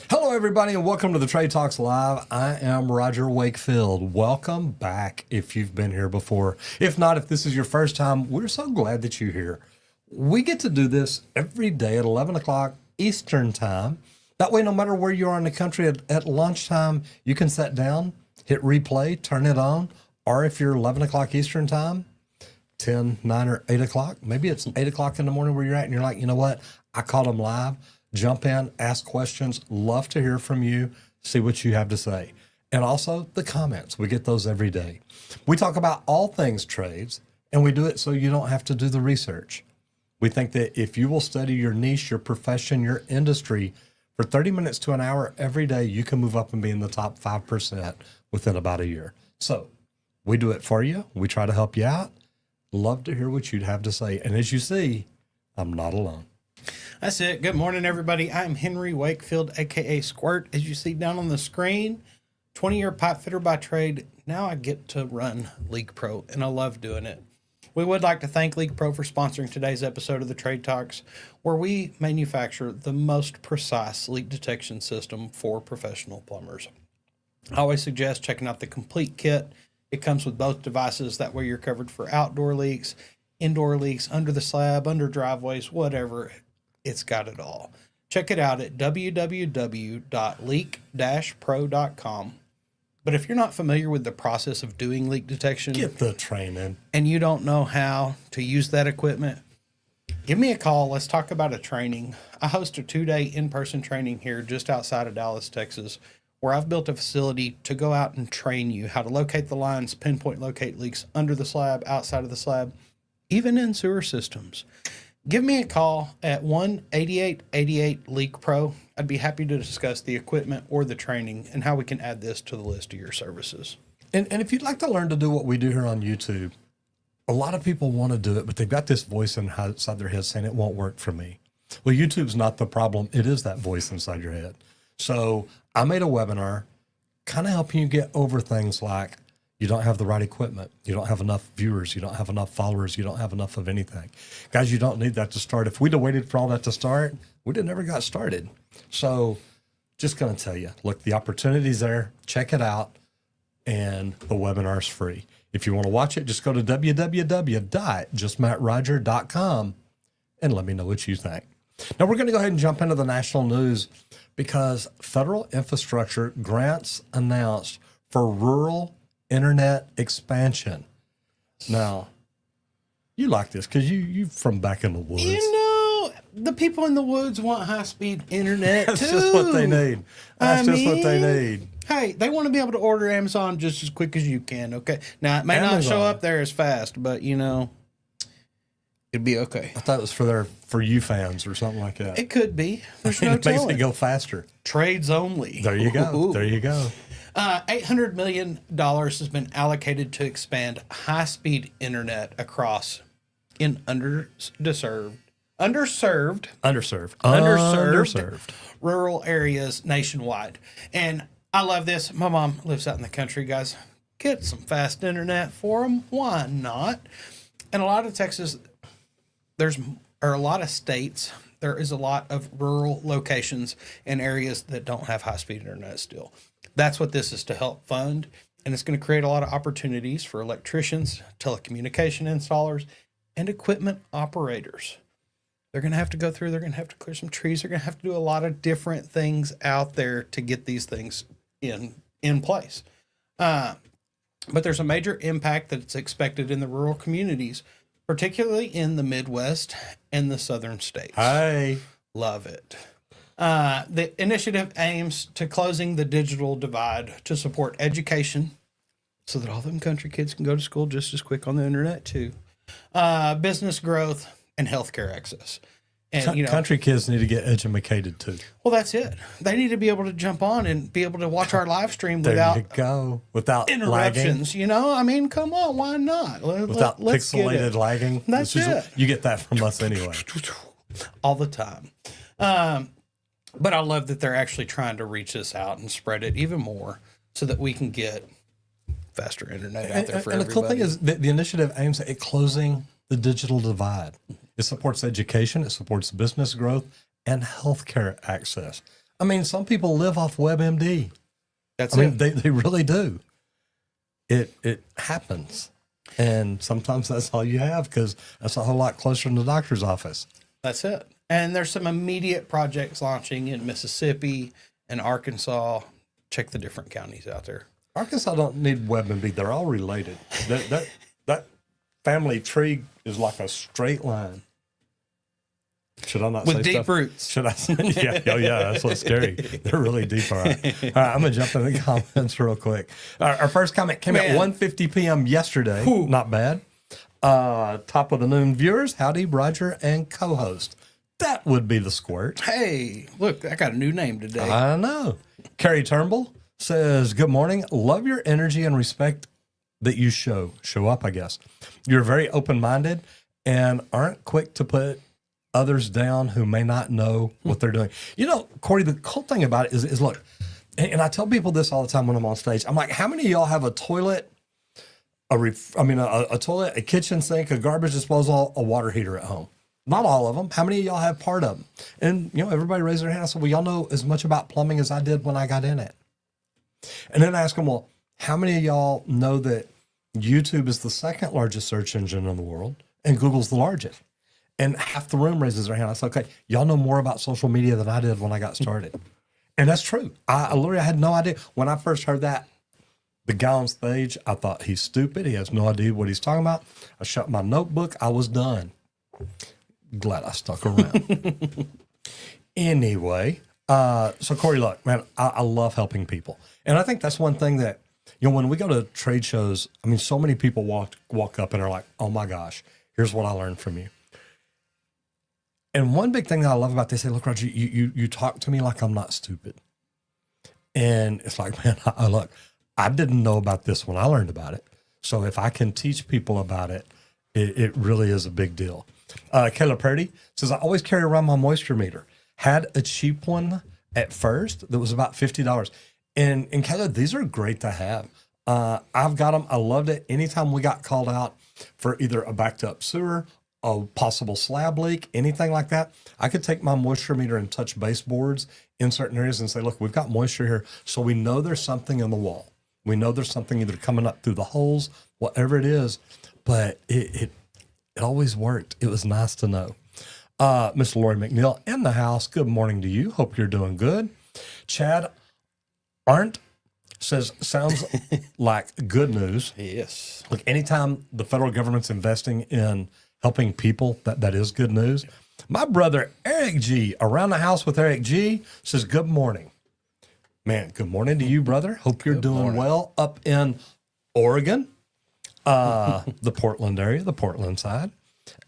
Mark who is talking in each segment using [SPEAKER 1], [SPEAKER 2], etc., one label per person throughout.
[SPEAKER 1] Hello, everybody, and welcome to the Trade Talks Live. I am Roger Wakefield. Welcome back if you've been here before. If not, if this is your first time, we're so glad that you're here. We get to do this every day at 11 o'clock Eastern Time. That way, no matter where you are in the country at lunchtime, you can sit down, hit replay, turn it on, or if you're 11 o'clock Eastern Time, 10, 9, or 8 o'clock, maybe it's 8 o'clock in the morning where you're at, and you're like, you know what, I caught them live. Jump in, ask questions. Love to hear from you, see what you have to say. And also the comments. We get those every day. We talk about all things trades, and we do it so you don't have to do the research. We think that if you will study your niche, your profession, your industry for 30 minutes to an hour every day, you can move up and be in the top 5% within about a year. So we do it for you. We try to help you out. Love to hear what you'd have to say. And as you see, I'm not alone.
[SPEAKER 2] That's it. Good morning, everybody. I'm Henry Wakefield, aka Squirt, as you see down on the screen. 20-year pipe fitter by trade. Now I get to run Leak Pro, and I love doing it. We would like to thank Leak Pro for sponsoring today's episode of the Trade Talks, where we manufacture the most precise leak detection system for professional plumbers. I always suggest checking out the complete kit. It comes with both devices. That way you're covered for outdoor leaks, indoor leaks, under the slab, under driveways, whatever. It's got it all. Check it out at www.leak-pro.com. But if you're not familiar with the process of doing leak detection,
[SPEAKER 1] Get the training.
[SPEAKER 2] and you don't know how to use that equipment, give me a call. Let's talk about a training. I host a 2-day in-person training here just outside of Dallas, Texas, where I've built a facility to go out and train you how to locate the lines, pinpoint locate leaks under the slab, outside of the slab, even in sewer systems. Give me a call at 1-8888-LEAK-PRO. I'd be happy to discuss the equipment or the training and how we can add this to the list of your services.
[SPEAKER 1] And if you'd like to learn to do what we do here on YouTube, a lot of people want to do it, but they've got this voice inside their head saying it won't work for me. Well, YouTube's not the problem. It is that voice inside your head. So I made a webinar kind of helping you get over things like you don't have the right equipment. You don't have enough viewers. You don't have enough followers. You don't have enough of anything. Guys, you don't need that to start. If we'd have waited for all that to start, we'd have never got started. So just going to tell you, look, the opportunity's there. Check it out. And the webinar's free. If you want to watch it, just go to www.justmattroger.com and let me know what you think. Now we're going to go ahead and jump into the national news because federal infrastructure grants announced for rural internet expansion. Now, you like this because you from back in the woods.
[SPEAKER 2] You know, the people in the woods want high-speed internet,
[SPEAKER 1] That's
[SPEAKER 2] too.
[SPEAKER 1] just what they need. That's just what they need.
[SPEAKER 2] Hey, they want to be able to order Amazon just as quick as you can, okay? Now, it may not show up there as fast, but, you know, it'd be okay.
[SPEAKER 1] I thought it was for you fans or something like that.
[SPEAKER 2] It could be. There's no
[SPEAKER 1] It makes
[SPEAKER 2] telling.
[SPEAKER 1] it go faster.
[SPEAKER 2] Trades only.
[SPEAKER 1] There you go.
[SPEAKER 2] Ooh.
[SPEAKER 1] There you go.
[SPEAKER 2] $800 million has been allocated to expand high-speed internet across in underserved rural areas nationwide. And I love this. My mom lives out in the country, guys. Get some fast internet for them. Why not? And a lot of Texas, a lot of states, there is a lot of rural locations and areas that don't have high-speed internet still. That's what this is to help fund, and it's going to create a lot of opportunities for electricians, telecommunication installers, and equipment operators. They're going to have to go through, they're going to have to clear some trees, they're going to have to do a lot of different things out there to get these things in place. But there's a major impact that's expected in the rural communities, particularly in the Midwest and the southern states.
[SPEAKER 1] Hey.
[SPEAKER 2] Love it. The initiative aims to closing the digital divide to support education so that all them country kids can go to school just as quick on the internet too. Business growth and healthcare access. And,
[SPEAKER 1] country kids need to get educated too.
[SPEAKER 2] Well, that's it. They need to be able to jump on and be able to watch our live stream without
[SPEAKER 1] without
[SPEAKER 2] interruptions.
[SPEAKER 1] lagging.
[SPEAKER 2] You know, I mean, come on, why not?
[SPEAKER 1] Without
[SPEAKER 2] let's get
[SPEAKER 1] pixelated
[SPEAKER 2] it.
[SPEAKER 1] lagging.
[SPEAKER 2] That's it.
[SPEAKER 1] You get that from us anyway.
[SPEAKER 2] All the time. But I love that they're actually trying to reach this out and spread it even more so that we can get faster internet out there for everybody.
[SPEAKER 1] And the cool thing is the initiative aims at closing the digital divide. It supports education, it supports business growth, and healthcare access. I mean, some people live off WebMD.
[SPEAKER 2] That's
[SPEAKER 1] I mean,
[SPEAKER 2] it.
[SPEAKER 1] they really do. It happens. And sometimes that's all you have because that's a whole lot closer than the doctor's office.
[SPEAKER 2] That's it. And there's some immediate projects launching in Mississippi and Arkansas. Check the different counties out there.
[SPEAKER 1] Arkansas don't need WebMD. They're all related. That family tree is like a straight line. Should I not
[SPEAKER 2] With
[SPEAKER 1] say
[SPEAKER 2] deep
[SPEAKER 1] stuff?
[SPEAKER 2] roots.
[SPEAKER 1] Should I? Yeah, oh yeah, that's what's scary. They're really deep. All right, I'm gonna jump in the comments real quick. Our first comment came at 1:50 p.m. yesterday.
[SPEAKER 2] Whew.
[SPEAKER 1] Not bad. Top of the noon viewers, howdy, Roger and co-host. That would be the squirt.
[SPEAKER 2] Hey, look, I got a new name today.
[SPEAKER 1] I know. Carrie Turnbull says, good morning. Love your energy and respect that you show up, I guess. You're very open-minded and aren't quick to put others down who may not know what they're doing. You know, Corey, the cool thing about it is look, and I tell people this all the time when I'm on stage. I'm like, how many of y'all have a toilet, a toilet, a kitchen sink, a garbage disposal, a water heater at home? Not all of them. How many of y'all have part of them? And, you know, everybody raised their hand. I said, well, y'all know as much about plumbing as I did when I got in it. And then I asked them, well, how many of y'all know that YouTube is the second largest search engine in the world and Google's the largest? And half the room raises their hand. I said, okay, y'all know more about social media than I did when I got started. And that's true. I literally had no idea. When I first heard that, the guy on stage, I thought he's stupid. He has no idea what he's talking about. I shut my notebook. I was done. Glad I stuck around. Anyway, so Corey, look, man, I love helping people. And I think that's one thing that, you know, when we go to trade shows, I mean, so many people walk up and are like, oh my gosh, here's what I learned from you. And one big thing that I love about this, they say, look, Roger, you talk to me like I'm not stupid. And it's like, man, look, I didn't know about this when I learned about it. So if I can teach people about it, it really is a big deal. Kayla Purdy says, I always carry around my moisture meter. Had a cheap one at first that was about $50. And Kayla, these are great to have. I've got them. I loved it. Anytime we got called out for either a backed up sewer, a possible slab leak, anything like that, I could take my moisture meter and touch baseboards in certain areas and say, look, we've got moisture here. So we know there's something in the wall. We know there's something either coming up through the holes, whatever it is, but it always worked. It was nice to know. Miss Lori McNeil in the house. Good morning to you. Hope you're doing good. Chad Arndt says, sounds like good news.
[SPEAKER 2] Yes.
[SPEAKER 1] Look, anytime the federal government's investing in helping people, that is good news. My brother, Eric G, around the house with Eric G, says, good morning. Man, good morning to you, brother. Hope you're doing well up in Oregon, the Portland area, the Portland side.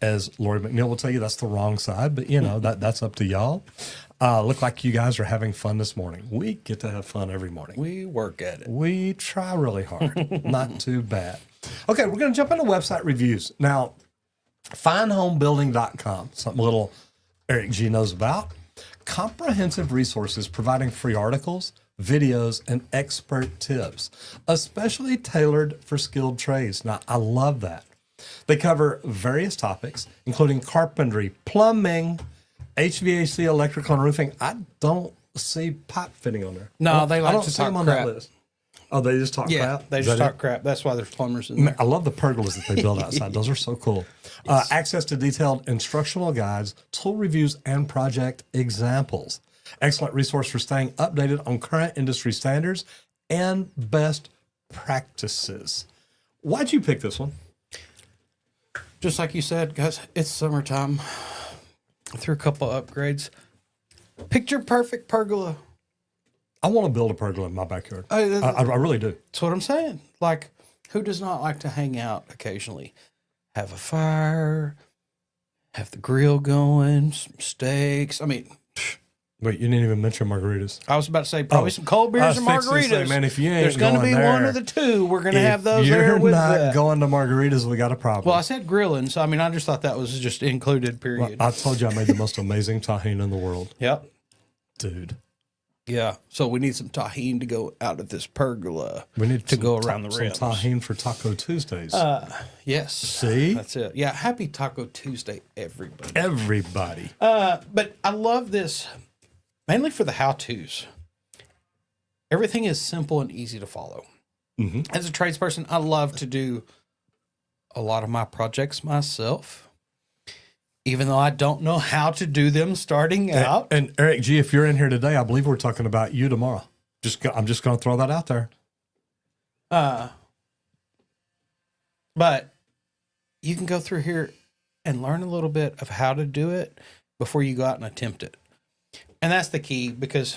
[SPEAKER 1] As Lori McNeil will tell you, that's the wrong side, but you know, that's up to y'all. Look like you guys are having fun this morning. We get to have fun every morning.
[SPEAKER 2] We work at it.
[SPEAKER 1] We try really hard. Not too bad. Okay, we're going to jump into website reviews. Now, finehomebuilding.com, something little Eric G knows about. Comprehensive resources providing free articles, videos, and expert tips, especially tailored for skilled trades. Now, I love that. They cover various topics, including carpentry, plumbing, HVAC, electrical, and roofing. I don't see pipe fitting on there.
[SPEAKER 2] No, they like
[SPEAKER 1] I don't
[SPEAKER 2] to
[SPEAKER 1] see
[SPEAKER 2] talk
[SPEAKER 1] them on
[SPEAKER 2] crap.
[SPEAKER 1] that list. Oh, they just talk crap?
[SPEAKER 2] They
[SPEAKER 1] Is
[SPEAKER 2] just
[SPEAKER 1] that
[SPEAKER 2] talk
[SPEAKER 1] it?
[SPEAKER 2] crap. That's why there's plumbers in there.
[SPEAKER 1] I love the pergolas that they build outside. Those are so cool. Access to detailed instructional guides, tool reviews, and project examples. Excellent resource for staying updated on current industry standards and best practices. Why'd you pick this one?
[SPEAKER 2] Just like you said, guys, it's summertime. I threw a couple of upgrades. Picture perfect pergola.
[SPEAKER 1] I want to build a pergola in my backyard.
[SPEAKER 2] I
[SPEAKER 1] I really do.
[SPEAKER 2] That's what I'm saying. Like, who does not like to hang out occasionally? Have a fire, have the grill going, some steaks. I mean,
[SPEAKER 1] Wait, you didn't even mention margaritas.
[SPEAKER 2] I was about to say probably some cold beers and
[SPEAKER 1] fixing to say,
[SPEAKER 2] margaritas.
[SPEAKER 1] man, if you ain't
[SPEAKER 2] There's going to
[SPEAKER 1] going
[SPEAKER 2] be one
[SPEAKER 1] there,
[SPEAKER 2] of the two. We're going to have
[SPEAKER 1] If
[SPEAKER 2] those there
[SPEAKER 1] you're
[SPEAKER 2] with
[SPEAKER 1] not
[SPEAKER 2] that.
[SPEAKER 1] going to margaritas, we got a problem.
[SPEAKER 2] Well, I said grilling, so I mean, I just thought that was just included, period.
[SPEAKER 1] I told you I made the most amazing tahini in the world.
[SPEAKER 2] Yep.
[SPEAKER 1] Dude.
[SPEAKER 2] Yeah. So we need some tahini to go out of this pergola.
[SPEAKER 1] We need
[SPEAKER 2] to go around the
[SPEAKER 1] some
[SPEAKER 2] rims.
[SPEAKER 1] tahini for Taco Tuesdays.
[SPEAKER 2] Yes.
[SPEAKER 1] See?
[SPEAKER 2] That's it. Yeah. Happy Taco Tuesday, everybody.
[SPEAKER 1] Everybody.
[SPEAKER 2] But I love this mainly for the how-tos. Everything is simple and easy to follow. As a tradesperson, I love to do a lot of my projects myself, even though I don't know how to do them starting out.
[SPEAKER 1] And Eric G, if you're in here today, I believe we're talking about you tomorrow. I'm just going to throw that out there.
[SPEAKER 2] But you can go through here and learn a little bit of how to do it before you go out and attempt it. And that's the key, because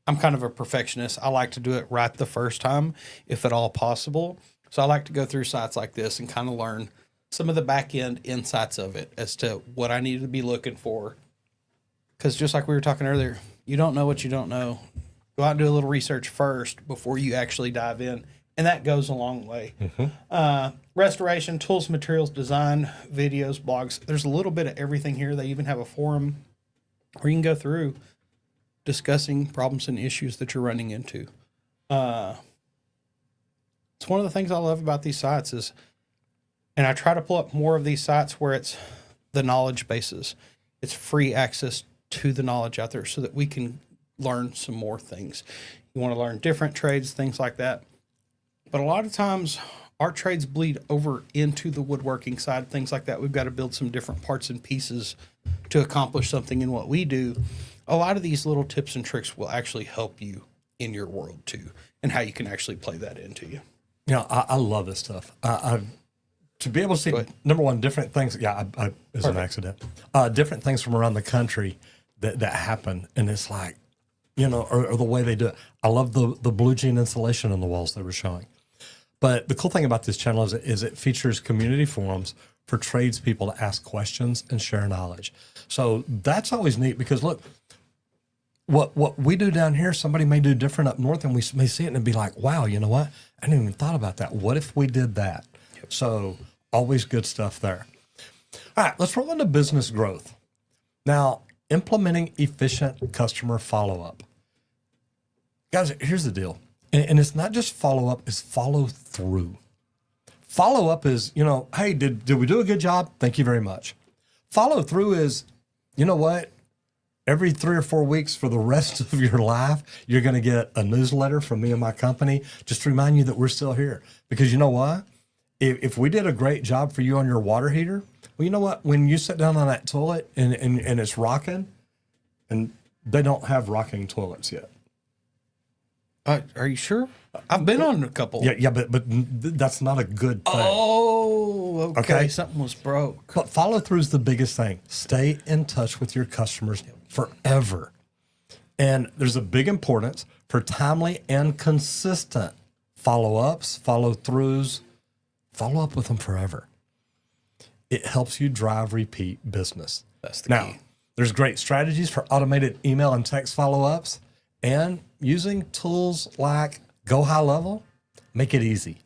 [SPEAKER 2] I'm kind of a perfectionist. I like to do it right the first time, if at all possible. So I like to go through sites like this and kind of learn some of the back end insights of it as to what I need to be looking for. Because just like we were talking earlier, you don't know what you don't know. Go out and do a little research first before you actually dive in. And that goes a long way. Restoration, tools, materials, design, videos, blogs. There's a little bit of everything here. They even have a forum where you can go through discussing problems and issues that you're running into. It's one of the things I love about these sites is, and I try to pull up more of these sites where it's the knowledge bases. It's free access to the knowledge out there so that we can learn some more things. You want to learn different trades, things like that. But a lot of times our trades bleed over into the woodworking side, things like that. We've got to build some different parts and pieces to accomplish something in what we do. A lot of these little tips and tricks will actually help you in your world too, and how you can actually play that into you.
[SPEAKER 1] You know, I love this stuff. To be able to see, number one, different things. Yeah, it was an accident. Different things from around the country that happen. And it's like, you know, or the way they do it. I love the blue jean insulation on the walls they were showing. But the cool thing about this channel is it features community forums for tradespeople to ask questions and share knowledge. So that's always neat, because look, what we do down here, somebody may do different up north, and we may see it and be like, wow, you know what? I didn't even thought about that. What if we did that? Yep. So always good stuff there. All right, let's roll into business growth. Now, implementing efficient customer follow-up. Guys, here's the deal. And it's not just follow-up, it's follow-through. Follow-up is, you know, hey, did we do a good job? Thank you very much. Follow-through is, you know what? Every 3 or 4 weeks for the rest of your life, you're going to get a newsletter from me and my company just to remind you that we're still here. Because you know what? If we did a great job for you on your water heater, well, you know what? When you sit down on that toilet and it's rocking, and they don't have rocking toilets yet.
[SPEAKER 2] Are you sure? I've been on a couple.
[SPEAKER 1] Yeah, but that's not a good thing.
[SPEAKER 2] Oh, okay. Something was broke.
[SPEAKER 1] But follow through is the biggest thing. Stay in touch with your customers forever. And there's a big importance for timely and consistent follow-ups, follow-throughs. Follow up with them forever. It helps you drive repeat business.
[SPEAKER 2] That's the
[SPEAKER 1] now,
[SPEAKER 2] key.
[SPEAKER 1] There's great strategies for automated email and text follow-ups, and using tools like Go High Level make it easy.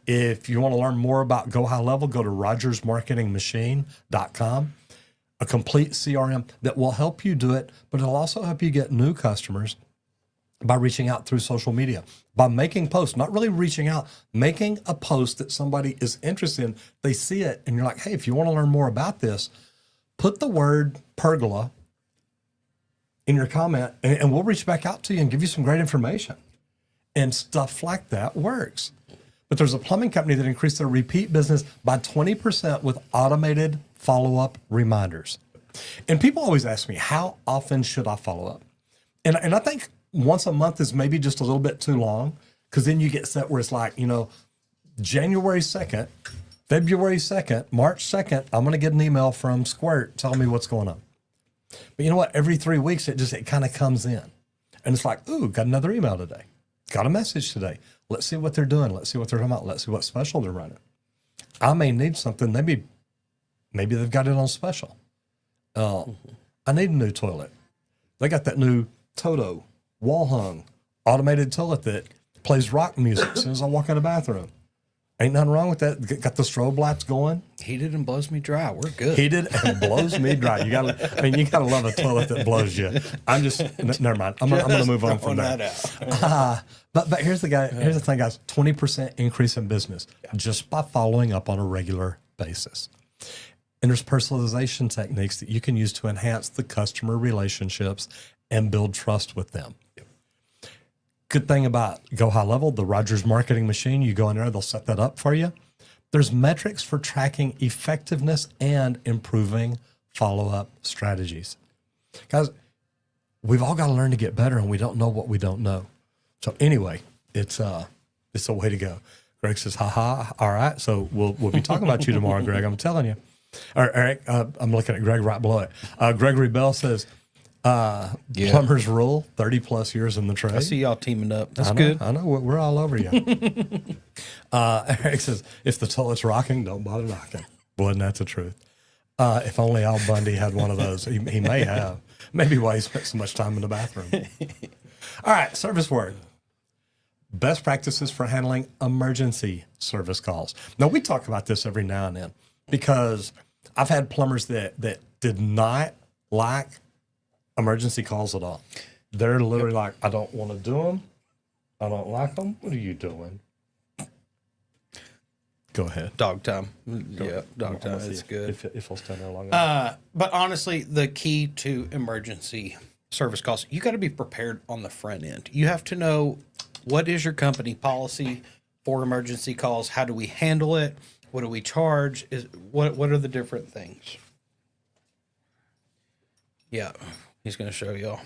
[SPEAKER 1] If you want to learn more about Go High Level, go to rogersmarketingmachine.com, a complete CRM that will help you do it, but it'll also help you get new customers by reaching out through social media, by making posts, not really reaching out, making a post that somebody is interested in. They see it and you're like, hey, if you want to learn more about this, put the word pergola in your comment and we'll reach back out to you and give you some great information. And stuff like that works. But there's a plumbing company that increased their repeat business by 20% with automated follow-up reminders. And people always ask me, how often should I follow up? And I think once a month is maybe just a little bit too long, because then you get set where it's like, you know, January 2nd, February 2nd, March 2nd, I'm going to get an email from Squirt telling me what's going on. But you know what? Every 3 weeks, it kind of comes in. And it's like, ooh, got another email today. Got a message today. Let's see what they're doing. Let's see what they're talking about. Let's see what special they're running. I may need something. Maybe they've got it on special. I need a new toilet. They got that new Toto wall hung automated toilet that plays rock music as soon as I walk in the bathroom. Ain't nothing wrong with that. Got the strobe lights going.
[SPEAKER 2] Heated and blows me dry. We're good.
[SPEAKER 1] Heated and blows me dry. You gotta love a toilet that blows you. Never mind. I'm gonna move on from that. But here's the thing, guys. 20% increase in business just by following up on a regular basis. And there's personalization techniques that you can use to enhance the customer relationships and build trust with them. Good thing about Go High Level, the Rogers marketing machine, you go in there, they'll set that up for you. There's metrics for tracking effectiveness and improving follow-up strategies. Guys, we've all got to learn to get better, and we don't know what we don't know. So anyway, it's a way to go. Greg says, ha. All right. So we'll be talking about you tomorrow, Greg. I'm telling you. All right, Eric, I'm looking at Greg right below it. Gregory Bell says, plumber's rule, 30 plus years in the trade.
[SPEAKER 2] I see y'all teaming up. That's
[SPEAKER 1] I know,
[SPEAKER 2] good.
[SPEAKER 1] I know. We're all over you. Eric says, if the toilet's rocking, don't bother knocking. Boy, and that's the truth. If only Al Bundy had one of those. He may have. Maybe why he spent so much time in the bathroom. All right, service word. Best practices for handling emergency service calls. Now, we talk about this every now and then because I've had plumbers that did not like emergency calls at all. They're literally like, I don't want to do them. I don't like them. What are you doing? Go ahead.
[SPEAKER 2] Dog time. Yeah, dog time. It's good.
[SPEAKER 1] If I'll stand there long enough.
[SPEAKER 2] But honestly, the key to emergency service calls, you got to be prepared on the front end. You have to know what is your company policy for emergency calls? How do we handle it? What do we charge? What are the different things? Yeah, he's going to show y'all.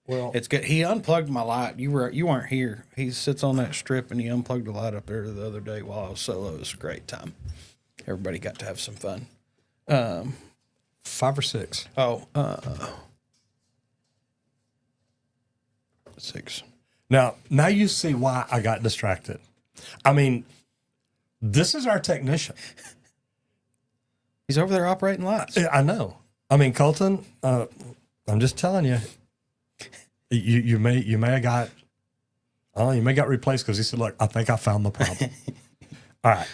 [SPEAKER 1] Well,
[SPEAKER 2] It's good. He unplugged my light. You weren't here. He sits on that strip and he unplugged the light up there the other day while I was solo. It was a great time. Everybody got to have some fun.
[SPEAKER 1] 5 or 6.
[SPEAKER 2] Oh, 6.
[SPEAKER 1] Now you see why I got distracted. I mean, this is our technician.
[SPEAKER 2] He's over there operating lights.
[SPEAKER 1] I know. I mean, Colton, I'm just telling you, you may have got, you may got replaced because he said, look, I think I found the problem. All right.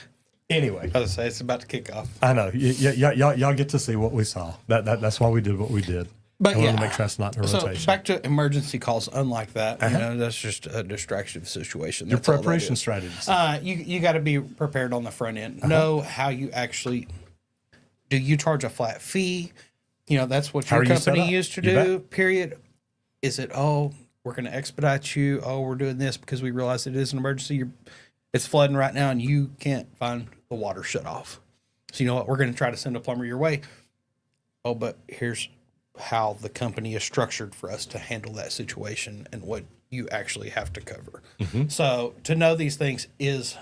[SPEAKER 1] Anyway.
[SPEAKER 2] I was say it's about to kick off.
[SPEAKER 1] I know. Y'all get to see what we saw. That's why we did what we did.
[SPEAKER 2] But
[SPEAKER 1] I want
[SPEAKER 2] yeah,
[SPEAKER 1] to make sure that's not in a
[SPEAKER 2] so
[SPEAKER 1] rotation.
[SPEAKER 2] back to emergency calls. Unlike that, that's just a distraction situation.
[SPEAKER 1] Your
[SPEAKER 2] That's all that
[SPEAKER 1] preparation
[SPEAKER 2] is.
[SPEAKER 1] strategies.
[SPEAKER 2] You got to be prepared on the front end. Know how you actually do. You charge a flat fee. That's what
[SPEAKER 1] How
[SPEAKER 2] your
[SPEAKER 1] are you set
[SPEAKER 2] company
[SPEAKER 1] up?
[SPEAKER 2] used to
[SPEAKER 1] You
[SPEAKER 2] do. Period. Is it? Oh, we're going to expedite you. Oh, we're doing this because we realize it is an emergency. It's flooding right now, and you can't find the water shut off. So you know what? We're going to try to send a plumber your way. Oh, but here's how the company is structured for us to handle that situation and what you actually have to cover. So to know these things is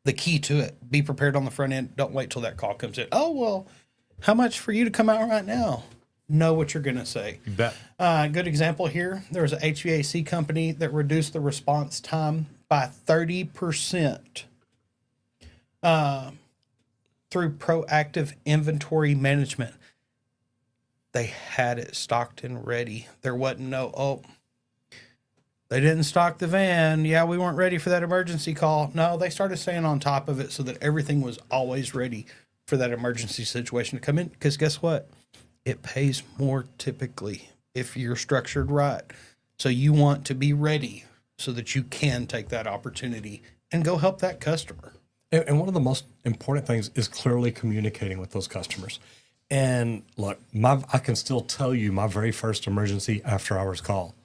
[SPEAKER 2] the key to it. Be prepared on the front end. Don't wait till that call comes in. Oh, well, how much for you to come out right now? Know what you're going to say.
[SPEAKER 1] You bet.
[SPEAKER 2] Good example here. There was an HVAC company that reduced the response time by 30% through proactive inventory management. They had it stocked and ready. There wasn't they didn't stock the van. Yeah, we weren't ready for that emergency call. No, they started staying on top of it so that everything was always ready for that emergency situation to come in. Because guess what? It pays more typically if you're structured right. So you want to be ready so that you can take that opportunity and go help that customer.
[SPEAKER 1] And one of the most important things is clearly communicating with those customers. And look, I can still tell you my very first emergency after hours call.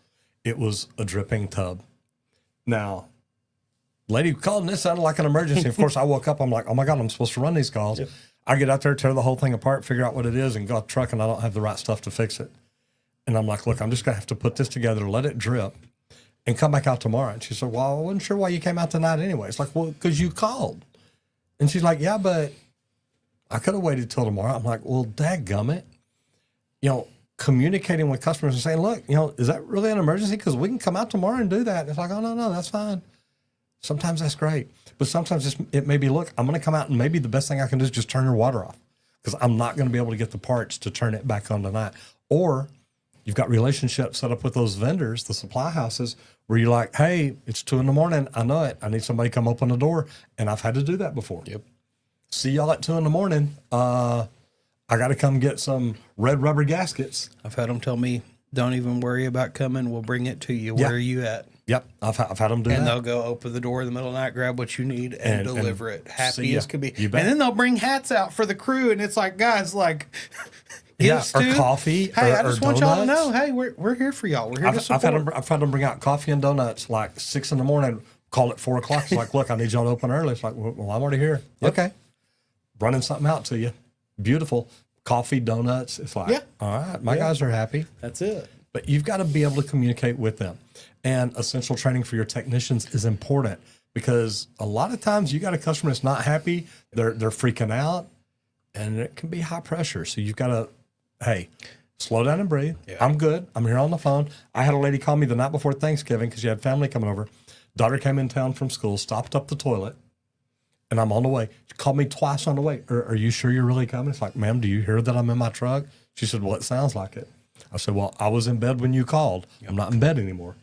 [SPEAKER 1] It was a dripping tub. Now, lady called and this sounded like an emergency. Of course, I woke up. I'm like, oh my God, I'm supposed to run these calls. Yep. I get out there, tear the whole thing apart, figure out what it is, and go out the truck, and I don't have the right stuff to fix it. And I'm like, look, I'm just going to have to put this together, let it drip, and come back out tomorrow. And she said, well, I wasn't sure why you came out tonight anyway. It's like, well, because you called. And she's like, yeah, but I could have waited till tomorrow. I'm like, well, dadgummit. Communicating with customers and saying, look, is that really an emergency? Because we can come out tomorrow and do that. And it's like, oh, no, that's fine. Sometimes that's great. But sometimes it may be, look, I'm going to come out and maybe the best thing I can do is just turn your water off because I'm not going to be able to get the parts to turn it back on tonight. Or you've got relationships set up with those vendors, the supply houses, where you're like, hey, it's 2 a.m. I know it. I need somebody to come open the door. And I've had to do that before.
[SPEAKER 2] Yep.
[SPEAKER 1] See y'all at 2 a.m. I got to come get some red rubber gaskets.
[SPEAKER 2] I've had them tell me, don't even worry about coming. We'll bring it to you. Where are you at?
[SPEAKER 1] Yep. I've had them do
[SPEAKER 2] and
[SPEAKER 1] that.
[SPEAKER 2] they'll go open the door in the middle of the night, grab what you need, and deliver it. Happy as could be.
[SPEAKER 1] You bet.
[SPEAKER 2] And then they'll bring hats out for the crew. And it's like, guys,
[SPEAKER 1] Yeah,
[SPEAKER 2] is
[SPEAKER 1] or
[SPEAKER 2] too.
[SPEAKER 1] coffee.
[SPEAKER 2] Hey, I
[SPEAKER 1] or
[SPEAKER 2] just want y'all to
[SPEAKER 1] donuts.
[SPEAKER 2] know, hey, we're here for y'all. We're here to
[SPEAKER 1] I've
[SPEAKER 2] support.
[SPEAKER 1] had them bring out coffee and donuts like 6 in the morning. Call it 4 o'clock. It's like, look, I need y'all to open early. It's like, well, I'm already here. Okay, running something out to you. Beautiful coffee, donuts. It's like,
[SPEAKER 2] Yeah.
[SPEAKER 1] all right, my guys are happy.
[SPEAKER 2] That's it.
[SPEAKER 1] But you've got to be able to communicate with them. And essential training for your technicians is important because a lot of times you got a customer that's not happy. They're freaking out, and it can be high pressure. So you've got to, hey, slow down and breathe.
[SPEAKER 2] Yeah.
[SPEAKER 1] I'm good. I'm here on the phone. I had a lady call me the night before Thanksgiving because she had family coming over. Daughter came in town from school, stopped up the toilet, and I'm on the way. She called me twice on the way. Are you sure you're really coming? It's like, ma'am, do you hear that I'm in my truck? She said, well, it sounds like it. I said, well, I was in bed when you called. I'm not in bed anymore.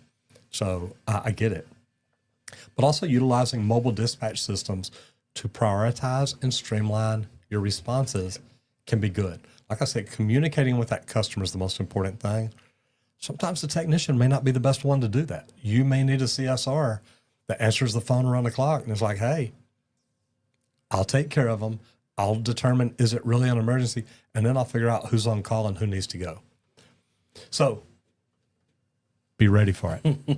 [SPEAKER 1] So I get it. But also utilizing mobile dispatch systems to prioritize and streamline your responses can be good. Like I said, communicating with that customer is the most important thing. Sometimes the technician may not be the best one to do that. You may need a CSR that answers the phone around the clock and is like, hey, I'll take care of them. I'll determine, is it really an emergency? And then I'll figure out who's on call and who needs to go. So be ready for it. All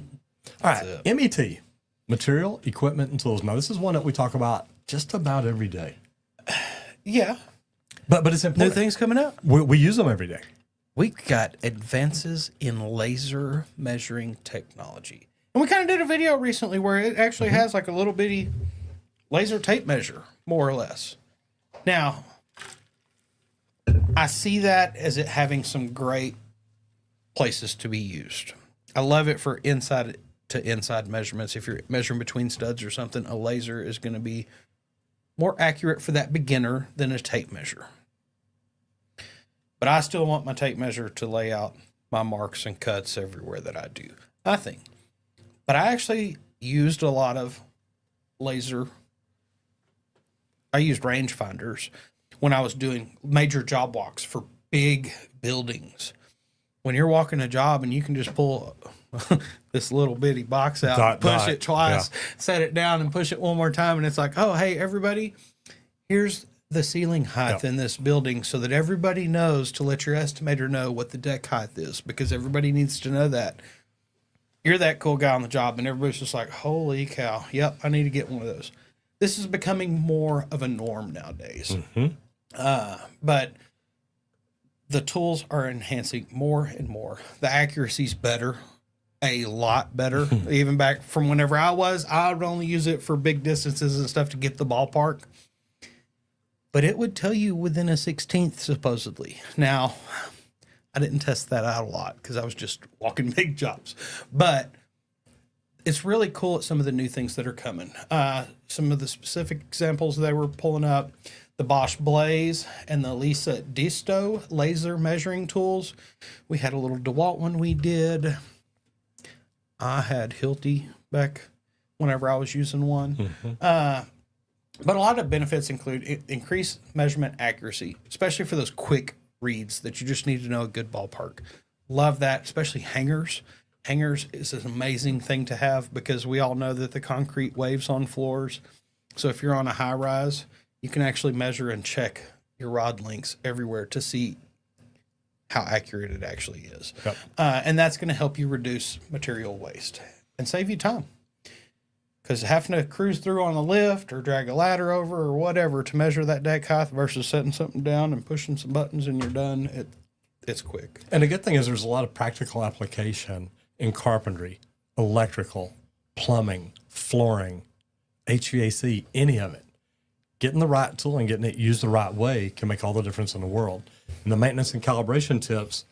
[SPEAKER 1] right. MET, material, equipment, and tools. Now, this is one that we talk about just about every day.
[SPEAKER 2] Yeah.
[SPEAKER 1] But it's
[SPEAKER 2] New
[SPEAKER 1] important.
[SPEAKER 2] things coming up.
[SPEAKER 1] We use them every day.
[SPEAKER 2] We got advances in laser measuring technology. And we kind of did a video recently where it actually has like a little bitty laser tape measure, more or less. Now, I see that as it having some great places to be used. I love it for inside to inside measurements. If you're measuring between studs or something, a laser is going to be more accurate for that beginner than a tape measure. But I still want my tape measure to lay out my marks and cuts everywhere that I do. I think. But I actually used a lot of laser. I used rangefinders when I was doing major job walks for big buildings. When you're walking a job and you can just pull this little bitty box out, push it twice, set it down and push it one more time. And it's like, oh, hey, everybody, here's the ceiling height in this building so that everybody knows to let your estimator know what the deck height is because everybody needs to know that. You're that cool guy on the job and everybody's just like, holy cow, yep, I need to get one of those. This is becoming more of a norm nowadays. But the tools are enhancing more and more. The accuracy's better, a lot better. Even back from whenever I would only use it for big distances and stuff to get the ballpark. But it would tell you within a 16th, supposedly. Now, I didn't test that out a lot because I was just walking big jobs. But it's really cool at some of the new things that are coming. Some of the specific examples they were pulling up, the Bosch Blaze and the Lisa Disto laser measuring tools. We had a little DeWalt one we did. I had Hilti back whenever I was using one. But a lot of benefits include increased measurement accuracy, especially for those quick reads that you just need to know a good ballpark. Love that, especially hangers. Hangers is an amazing thing to have because we all know that the concrete waves on floors. So if you're on a high rise, you can actually measure and check your rod lengths everywhere to see how accurate it actually is. And that's going to help you reduce material waste and save you time. Because having to cruise through on a lift or drag a ladder over or whatever to measure that deck height versus setting something down and pushing some buttons and you're done, it's quick.
[SPEAKER 1] And the good thing is there's a lot of practical application in carpentry, electrical, plumbing, flooring, HVAC, any of it. Getting the right tool and getting it used the right way can make all the difference in the world. And the maintenance and calibration tips,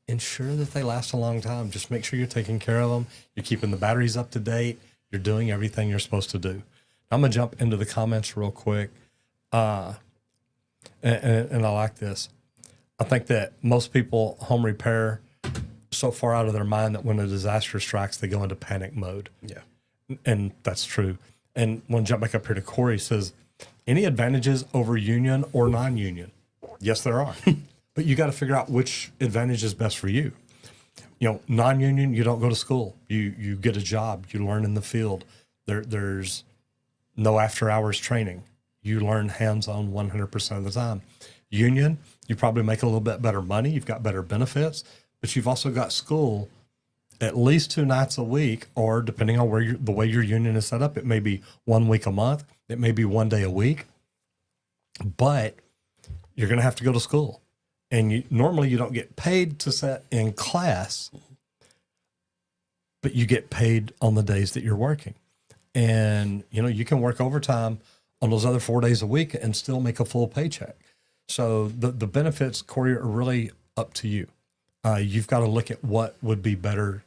[SPEAKER 1] ensure that they last a long time. Just make sure you're taking care of them. You're keeping the batteries up to date. You're doing everything you're supposed to do. I'm going to jump into the comments real quick. And I like this. I think that most people home repair so far out of their mind that when a disaster strikes, they go into panic mode.
[SPEAKER 2] Yeah.
[SPEAKER 1] And that's true. And when jump back up here to Corey, says, any advantages over union or non-union? Yes, there are. But you got to figure out which advantage is best for you. You know, non-union, you don't go to school. You get a job. You learn in the field. There's no after-hours training. You learn hands-on 100% of the time. union, you probably make a little bit better money. You've got better benefits, but you've also got school at least 2 nights a week, or depending on where the way your union is set up, it may be 1 week a month. It may be 1 day a week, but you're going to have to go to school. And normally you don't get paid to sit in class, but you get paid on the days that you're working. And, you can work overtime on those other 4 days a week and still make a full paycheck. So the benefits, Corey, are really up to you. You've got to look at what would be better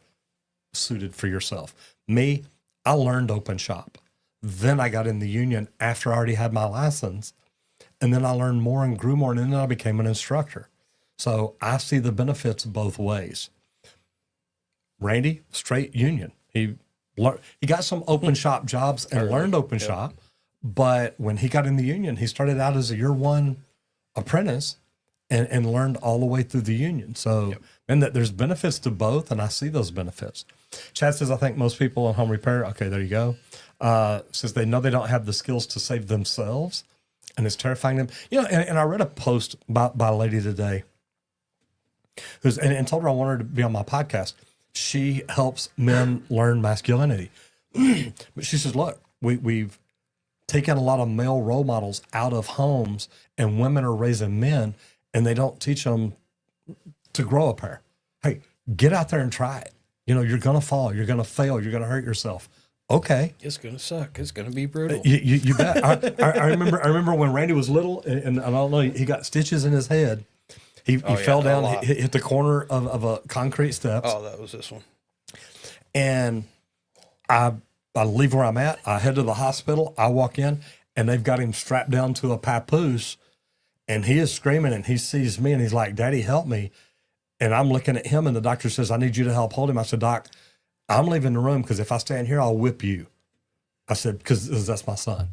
[SPEAKER 1] suited for yourself. Me, I learned open shop. Then I got in the union after I already had my license. And then I learned more and grew more, and then I became an instructor. So I see the benefits both ways. Randy, straight union. He got some open shop jobs and learned open shop. But when he got in the union, he started out as a year 1 apprentice and learned all the way through the union. So, and that there's benefits to both, and I see those benefits. Chad says, I think most people in home repair, okay, there you go, says they know they don't have the skills to save themselves, and it's terrifying them. And I read a post by a lady today and told her I wanted her to be on my podcast. She helps men learn masculinity. But she says, look, we've taken a lot of male role models out of homes, and women are raising men, and they don't teach them to grow a pair. Hey, get out there and try it. You're going to fall. You're going to fail. You're going to hurt yourself. Okay.
[SPEAKER 2] It's going to suck. It's going to be brutal.
[SPEAKER 1] You bet. I remember when Randy was little, and I don't know, he got stitches in his head. He fell down, hit the corner of a concrete steps.
[SPEAKER 2] Oh, that was this one.
[SPEAKER 1] And I leave where I'm at. I head to the hospital. I walk in, and they've got him strapped down to a papoose, and he is screaming, and he sees me, and he's like, Daddy, help me. And I'm looking at him, and the doctor says, I need you to help hold him. I said, Doc, I'm leaving the room because if I stand here, I'll whip you. I said, because that's my son.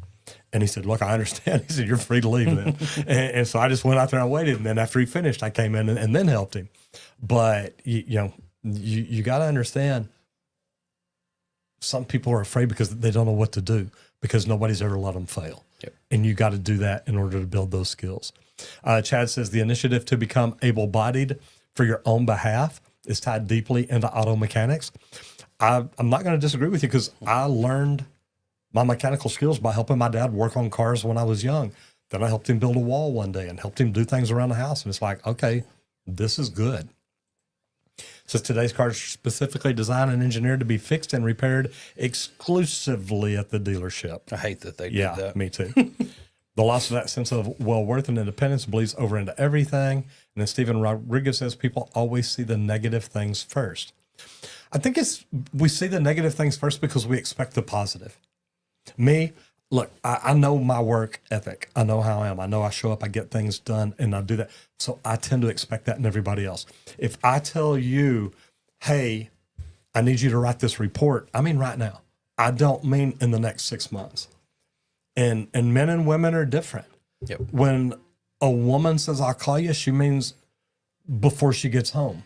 [SPEAKER 1] And he said, look, I understand. He said, you're free to leave then. and so I just went out there and I waited. And then after he finished, I came in and then helped him. But, you got to understand, some people are afraid because they don't know what to do because nobody's ever let them fail.
[SPEAKER 2] Yep.
[SPEAKER 1] And you got to do that in order to build those skills. Chad says the initiative to become able-bodied for your own behalf is tied deeply into auto mechanics. I'm not going to disagree with you because I learned my mechanical skills by helping my dad work on cars when I was young. Then I helped him build a wall one day and helped him do things around the house. And it's like, okay, this is good. Says today's cars are specifically designed and engineered to be fixed and repaired exclusively at the dealership.
[SPEAKER 2] I hate that they did that.
[SPEAKER 1] Yeah, me too. The loss of that sense of well-worth and independence bleeds over into everything. And then Stephen Rodriguez says people always see the negative things first. I think we see the negative things first because we expect the positive. Me, look, I know my work ethic. I know how I am. I know I show up, I get things done, and I do that. So I tend to expect that in everybody else. If I tell you, hey, I need you to write this report, I mean right now. I don't mean in the next 6 months. And men and women are different.
[SPEAKER 2] Yep.
[SPEAKER 1] When a woman says, I'll call you, she means before she gets home.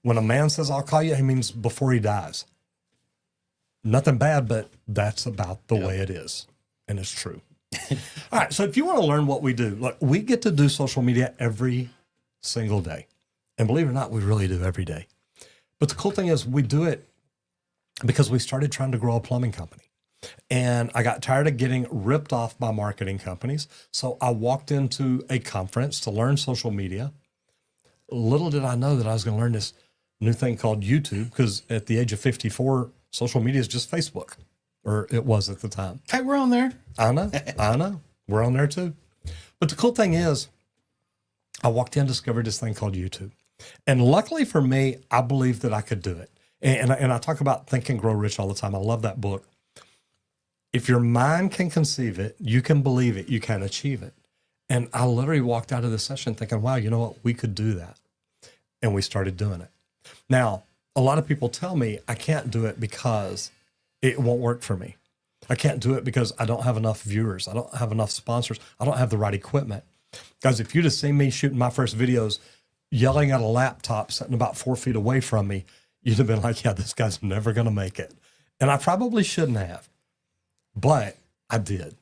[SPEAKER 1] When a man says, I'll call you, he means before he dies. Nothing bad, but that's about the way it is. And it's true. All right. So if you want to learn what we do, look, we get to do social media every single day. And believe it or not, we really do every day. But the cool thing is we do it because we started trying to grow a plumbing company. And I got tired of getting ripped off by marketing companies. So I walked into a conference to learn social media. Little did I know that I was going to learn this new thing called YouTube, because at the age of 54, social media is just Facebook, or it was at the time.
[SPEAKER 2] Hey, we're on there.
[SPEAKER 1] I know. We're on there too. But the cool thing is, I walked in, discovered this thing called YouTube. And luckily for me, I believed that I could do it. And I talk about Think and Grow Rich all the time. I love that book. If your mind can conceive it, you can believe it, you can achieve it. And I literally walked out of the session thinking, wow, you know what? We could do that. And we started doing it. Now, a lot of people tell me I can't do it because it won't work for me. I can't do it because I don't have enough viewers. I don't have enough sponsors. I don't have the right equipment. Guys, if you'd have seen me shooting my first videos, yelling at a laptop sitting about 4 feet away from me, you'd have been like, yeah, this guy's never going to make it. And I probably shouldn't have, but I did.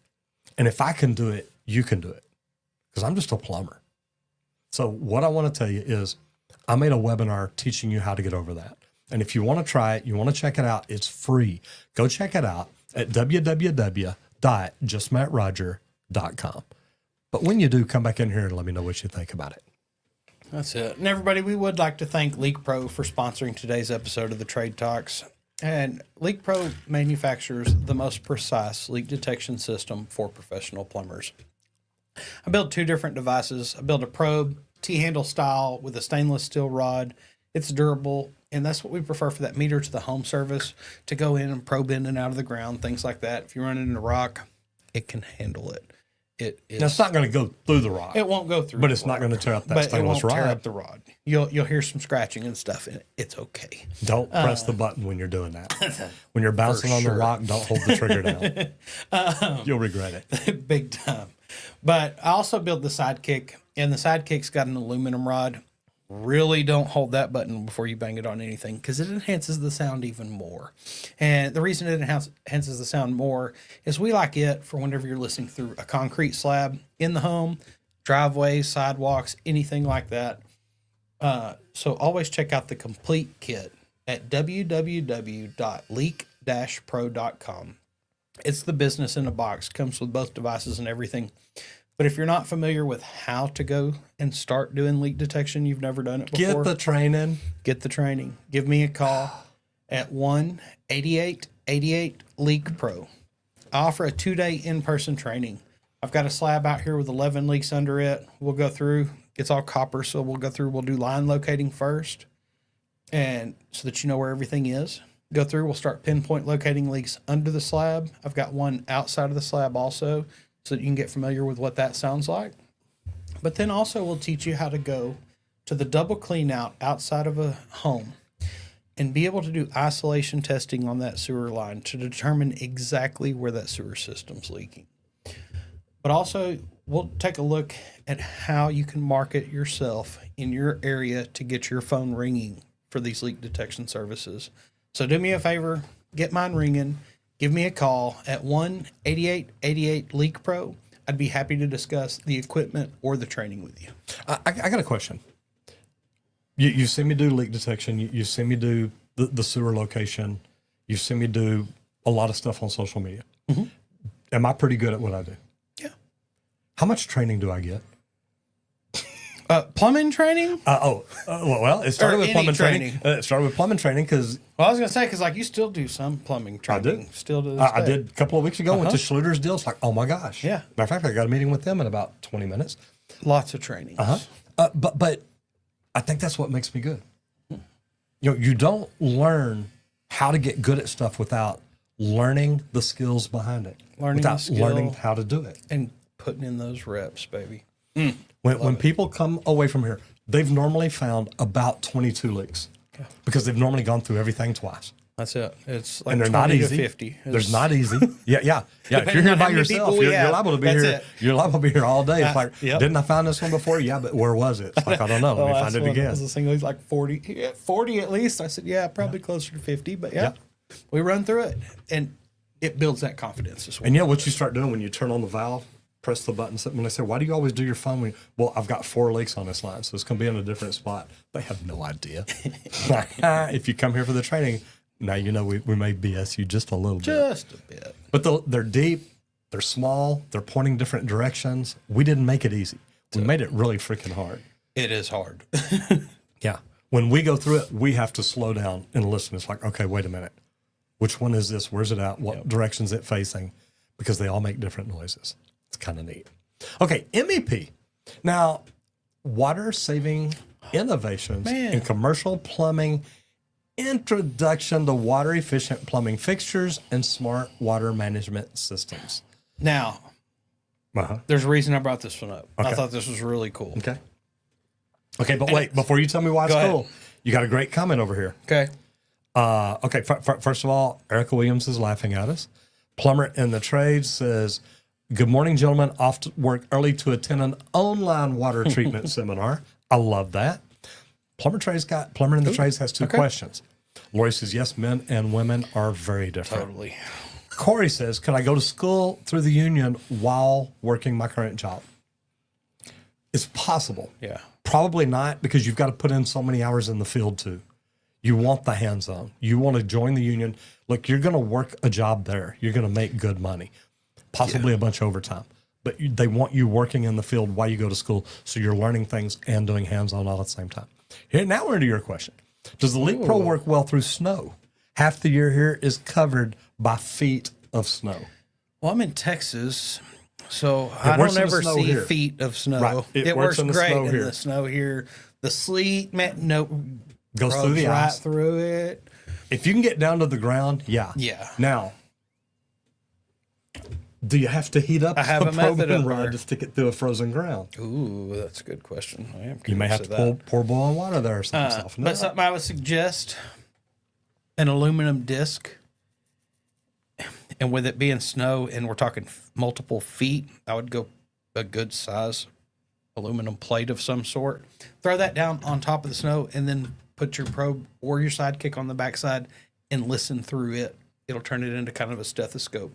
[SPEAKER 1] And if I can do it, you can do it, because I'm just a plumber. So what I want to tell you is I made a webinar teaching you how to get over that. And if you want to try it, you want to check it out, it's free. Go check it out at www.justmattroger.com. But when you do, come back in here and let me know what you think about it.
[SPEAKER 2] That's it. And everybody, we would like to thank Leak Pro for sponsoring today's episode of the Trade Talks. And Leak Pro manufactures the most precise leak detection system for professional plumbers. I built two different devices. I built a probe, T-handle style with a stainless steel rod. It's durable, and that's what we prefer for that meter to the home service, to go in and probe in and out of the ground, things like that. If you run into rock, it can handle it.
[SPEAKER 1] Now, it's not going to go through the rod.
[SPEAKER 2] It won't go through,
[SPEAKER 1] but it's not going to tear up that
[SPEAKER 2] but it
[SPEAKER 1] stainless
[SPEAKER 2] won't tear
[SPEAKER 1] rod.
[SPEAKER 2] up the rod. You'll hear some scratching and stuff in it. It's okay.
[SPEAKER 1] Don't press the button when you're doing that. When you're bouncing on the rock, don't hold the trigger down. You'll regret it.
[SPEAKER 2] Big time. But I also built the Sidekick, and the Sidekick's got an aluminum rod. Really don't hold that button before you bang it on anything, because it enhances the sound even more. And the reason it enhances the sound more is we like it for whenever you're listening through a concrete slab in the home, driveways, sidewalks, anything like that. So always check out the complete kit at www.leak-pro.com. It's the business in a box. Comes with both devices and everything. But if you're not familiar with how to go and start doing leak detection, you've never done it before.
[SPEAKER 1] Get the training.
[SPEAKER 2] Get the training. Give me a call at 1-8888-LEAK-PRO. I offer a 2-day in-person training. I've got a slab out here with 11 leaks under it. We'll go through. It's all copper, so we'll go through. We'll do line locating first, and so that you know where everything is. Go through. We'll start pinpoint locating leaks under the slab. I've got one outside of the slab also, so that you can get familiar with what that sounds like. But then also we'll teach you how to go to the double clean out outside of a home and be able to do isolation testing on that sewer line to determine exactly where that sewer system's leaking. But also we'll take a look at how you can market yourself in your area to get your phone ringing for these leak detection services. So do me a favor, get mine ringing. Give me a call at 1-8888-LEAK-PRO. I'd be happy to discuss the equipment or the training with you.
[SPEAKER 1] I got a question. You see me do leak detection. You see me do the sewer location. You see me do a lot of stuff on social media. Mm-hmm. Am I pretty good at what I do?
[SPEAKER 2] Yeah.
[SPEAKER 1] How much training do I get?
[SPEAKER 2] Plumbing training?
[SPEAKER 1] Well, it started with plumbing training. It started with plumbing training because...
[SPEAKER 2] Well, I was going to say, because like you still do some plumbing training.
[SPEAKER 1] I did.
[SPEAKER 2] Still to this
[SPEAKER 1] I
[SPEAKER 2] day.
[SPEAKER 1] did a couple of weeks ago. Went to Schluter's Deal. It's like, oh my gosh.
[SPEAKER 2] Yeah.
[SPEAKER 1] Matter of fact, I got a meeting with them in about 20 minutes.
[SPEAKER 2] Lots of trainings.
[SPEAKER 1] But I think that's what makes me good. You don't learn how to get good at stuff without learning the skills behind it. Learning how to do it.
[SPEAKER 2] And putting in those reps, baby.
[SPEAKER 1] When people come away from here, they've normally found about 22 leaks because they've normally gone through everything twice.
[SPEAKER 2] That's it. It's like
[SPEAKER 1] and they're not easy.
[SPEAKER 2] 50.
[SPEAKER 1] They're not easy. Yeah. If you're here by yourself, you're liable to be here. You're liable to be here all day. It's like, didn't I find this one before? Yeah, but where was it? It's like, I don't know. Let me find it again.
[SPEAKER 2] Was a single, like 40. Yeah, 40 at least. I said, probably closer to 50. But we run through it, and it builds that confidence as well.
[SPEAKER 1] And what you start doing when you turn on the valve, press the button. When they say, why do you always do your phone? Well, I've got 4 leaks on this line, so it's going to be in a different spot. They have no idea. If you come here for the training, now you know we may BS you just a little bit.
[SPEAKER 2] Just a bit.
[SPEAKER 1] But they're deep, they're small, they're pointing different directions. We didn't make it easy. We made it really freaking hard.
[SPEAKER 2] It is hard.
[SPEAKER 1] Yeah. When we go through it, we have to slow down and listen. It's like, okay, wait a minute. Which one is this? Where's it at? What direction is it facing? Because they all make different noises. It's kind of neat. Okay, MEP. Now, water saving innovations in commercial plumbing, introduction to water efficient plumbing fixtures and smart water management systems.
[SPEAKER 2] Now, there's a reason I brought this one up. I thought this was really cool.
[SPEAKER 1] Okay, but wait, before you tell me why it's cool, you got a great comment over here.
[SPEAKER 2] Okay.
[SPEAKER 1] First of all, Erica Williams is laughing at us. Plumber in the Trade says, good morning, gentlemen. Off to work early to attend an online water treatment seminar. I love that. Plumber in the Trades has 2 questions. Lori says, yes, men and women are very different.
[SPEAKER 2] Totally.
[SPEAKER 1] Corey says, could I go to school through the union while working my current job? It's possible.
[SPEAKER 2] Yeah.
[SPEAKER 1] Probably not, because you've got to put in so many hours in the field too. You want the hands-on. You want to join the union. Look, you're going to work a job there. You're going to make good money, possibly a bunch of overtime. But they want you working in the field while you go to school, so you're learning things and doing hands-on all at the same time. Here, now we're into your question. Does the Leap Pro work well through snow? Half the year here is covered by feet of snow.
[SPEAKER 2] Well, I'm in Texas, so I
[SPEAKER 1] works
[SPEAKER 2] don't
[SPEAKER 1] in the
[SPEAKER 2] ever
[SPEAKER 1] snow
[SPEAKER 2] see
[SPEAKER 1] here.
[SPEAKER 2] feet of snow.
[SPEAKER 1] Right.
[SPEAKER 2] It works
[SPEAKER 1] in the
[SPEAKER 2] great
[SPEAKER 1] snow
[SPEAKER 2] in
[SPEAKER 1] here.
[SPEAKER 2] the snow here. The sleet, man, no,
[SPEAKER 1] Goes through
[SPEAKER 2] rubs
[SPEAKER 1] the
[SPEAKER 2] right
[SPEAKER 1] ice.
[SPEAKER 2] through it.
[SPEAKER 1] If you can get down to the ground, yeah.
[SPEAKER 2] Yeah.
[SPEAKER 1] Now, do you have to heat up
[SPEAKER 2] I have
[SPEAKER 1] a
[SPEAKER 2] a method
[SPEAKER 1] propane
[SPEAKER 2] of
[SPEAKER 1] rod
[SPEAKER 2] where-
[SPEAKER 1] to stick it through a frozen ground?
[SPEAKER 2] Ooh, that's a good question. I am
[SPEAKER 1] You may have
[SPEAKER 2] curious
[SPEAKER 1] to
[SPEAKER 2] of that.
[SPEAKER 1] pour boiling water there or something. Soften it
[SPEAKER 2] But
[SPEAKER 1] up.
[SPEAKER 2] something I would suggest, an aluminum disc, and with it being snow, and we're talking multiple feet, I would go a good size aluminum plate of some sort. Throw that down on top of the snow, and then put your probe or your sidekick on the backside and listen through it. It'll turn it into kind of a stethoscope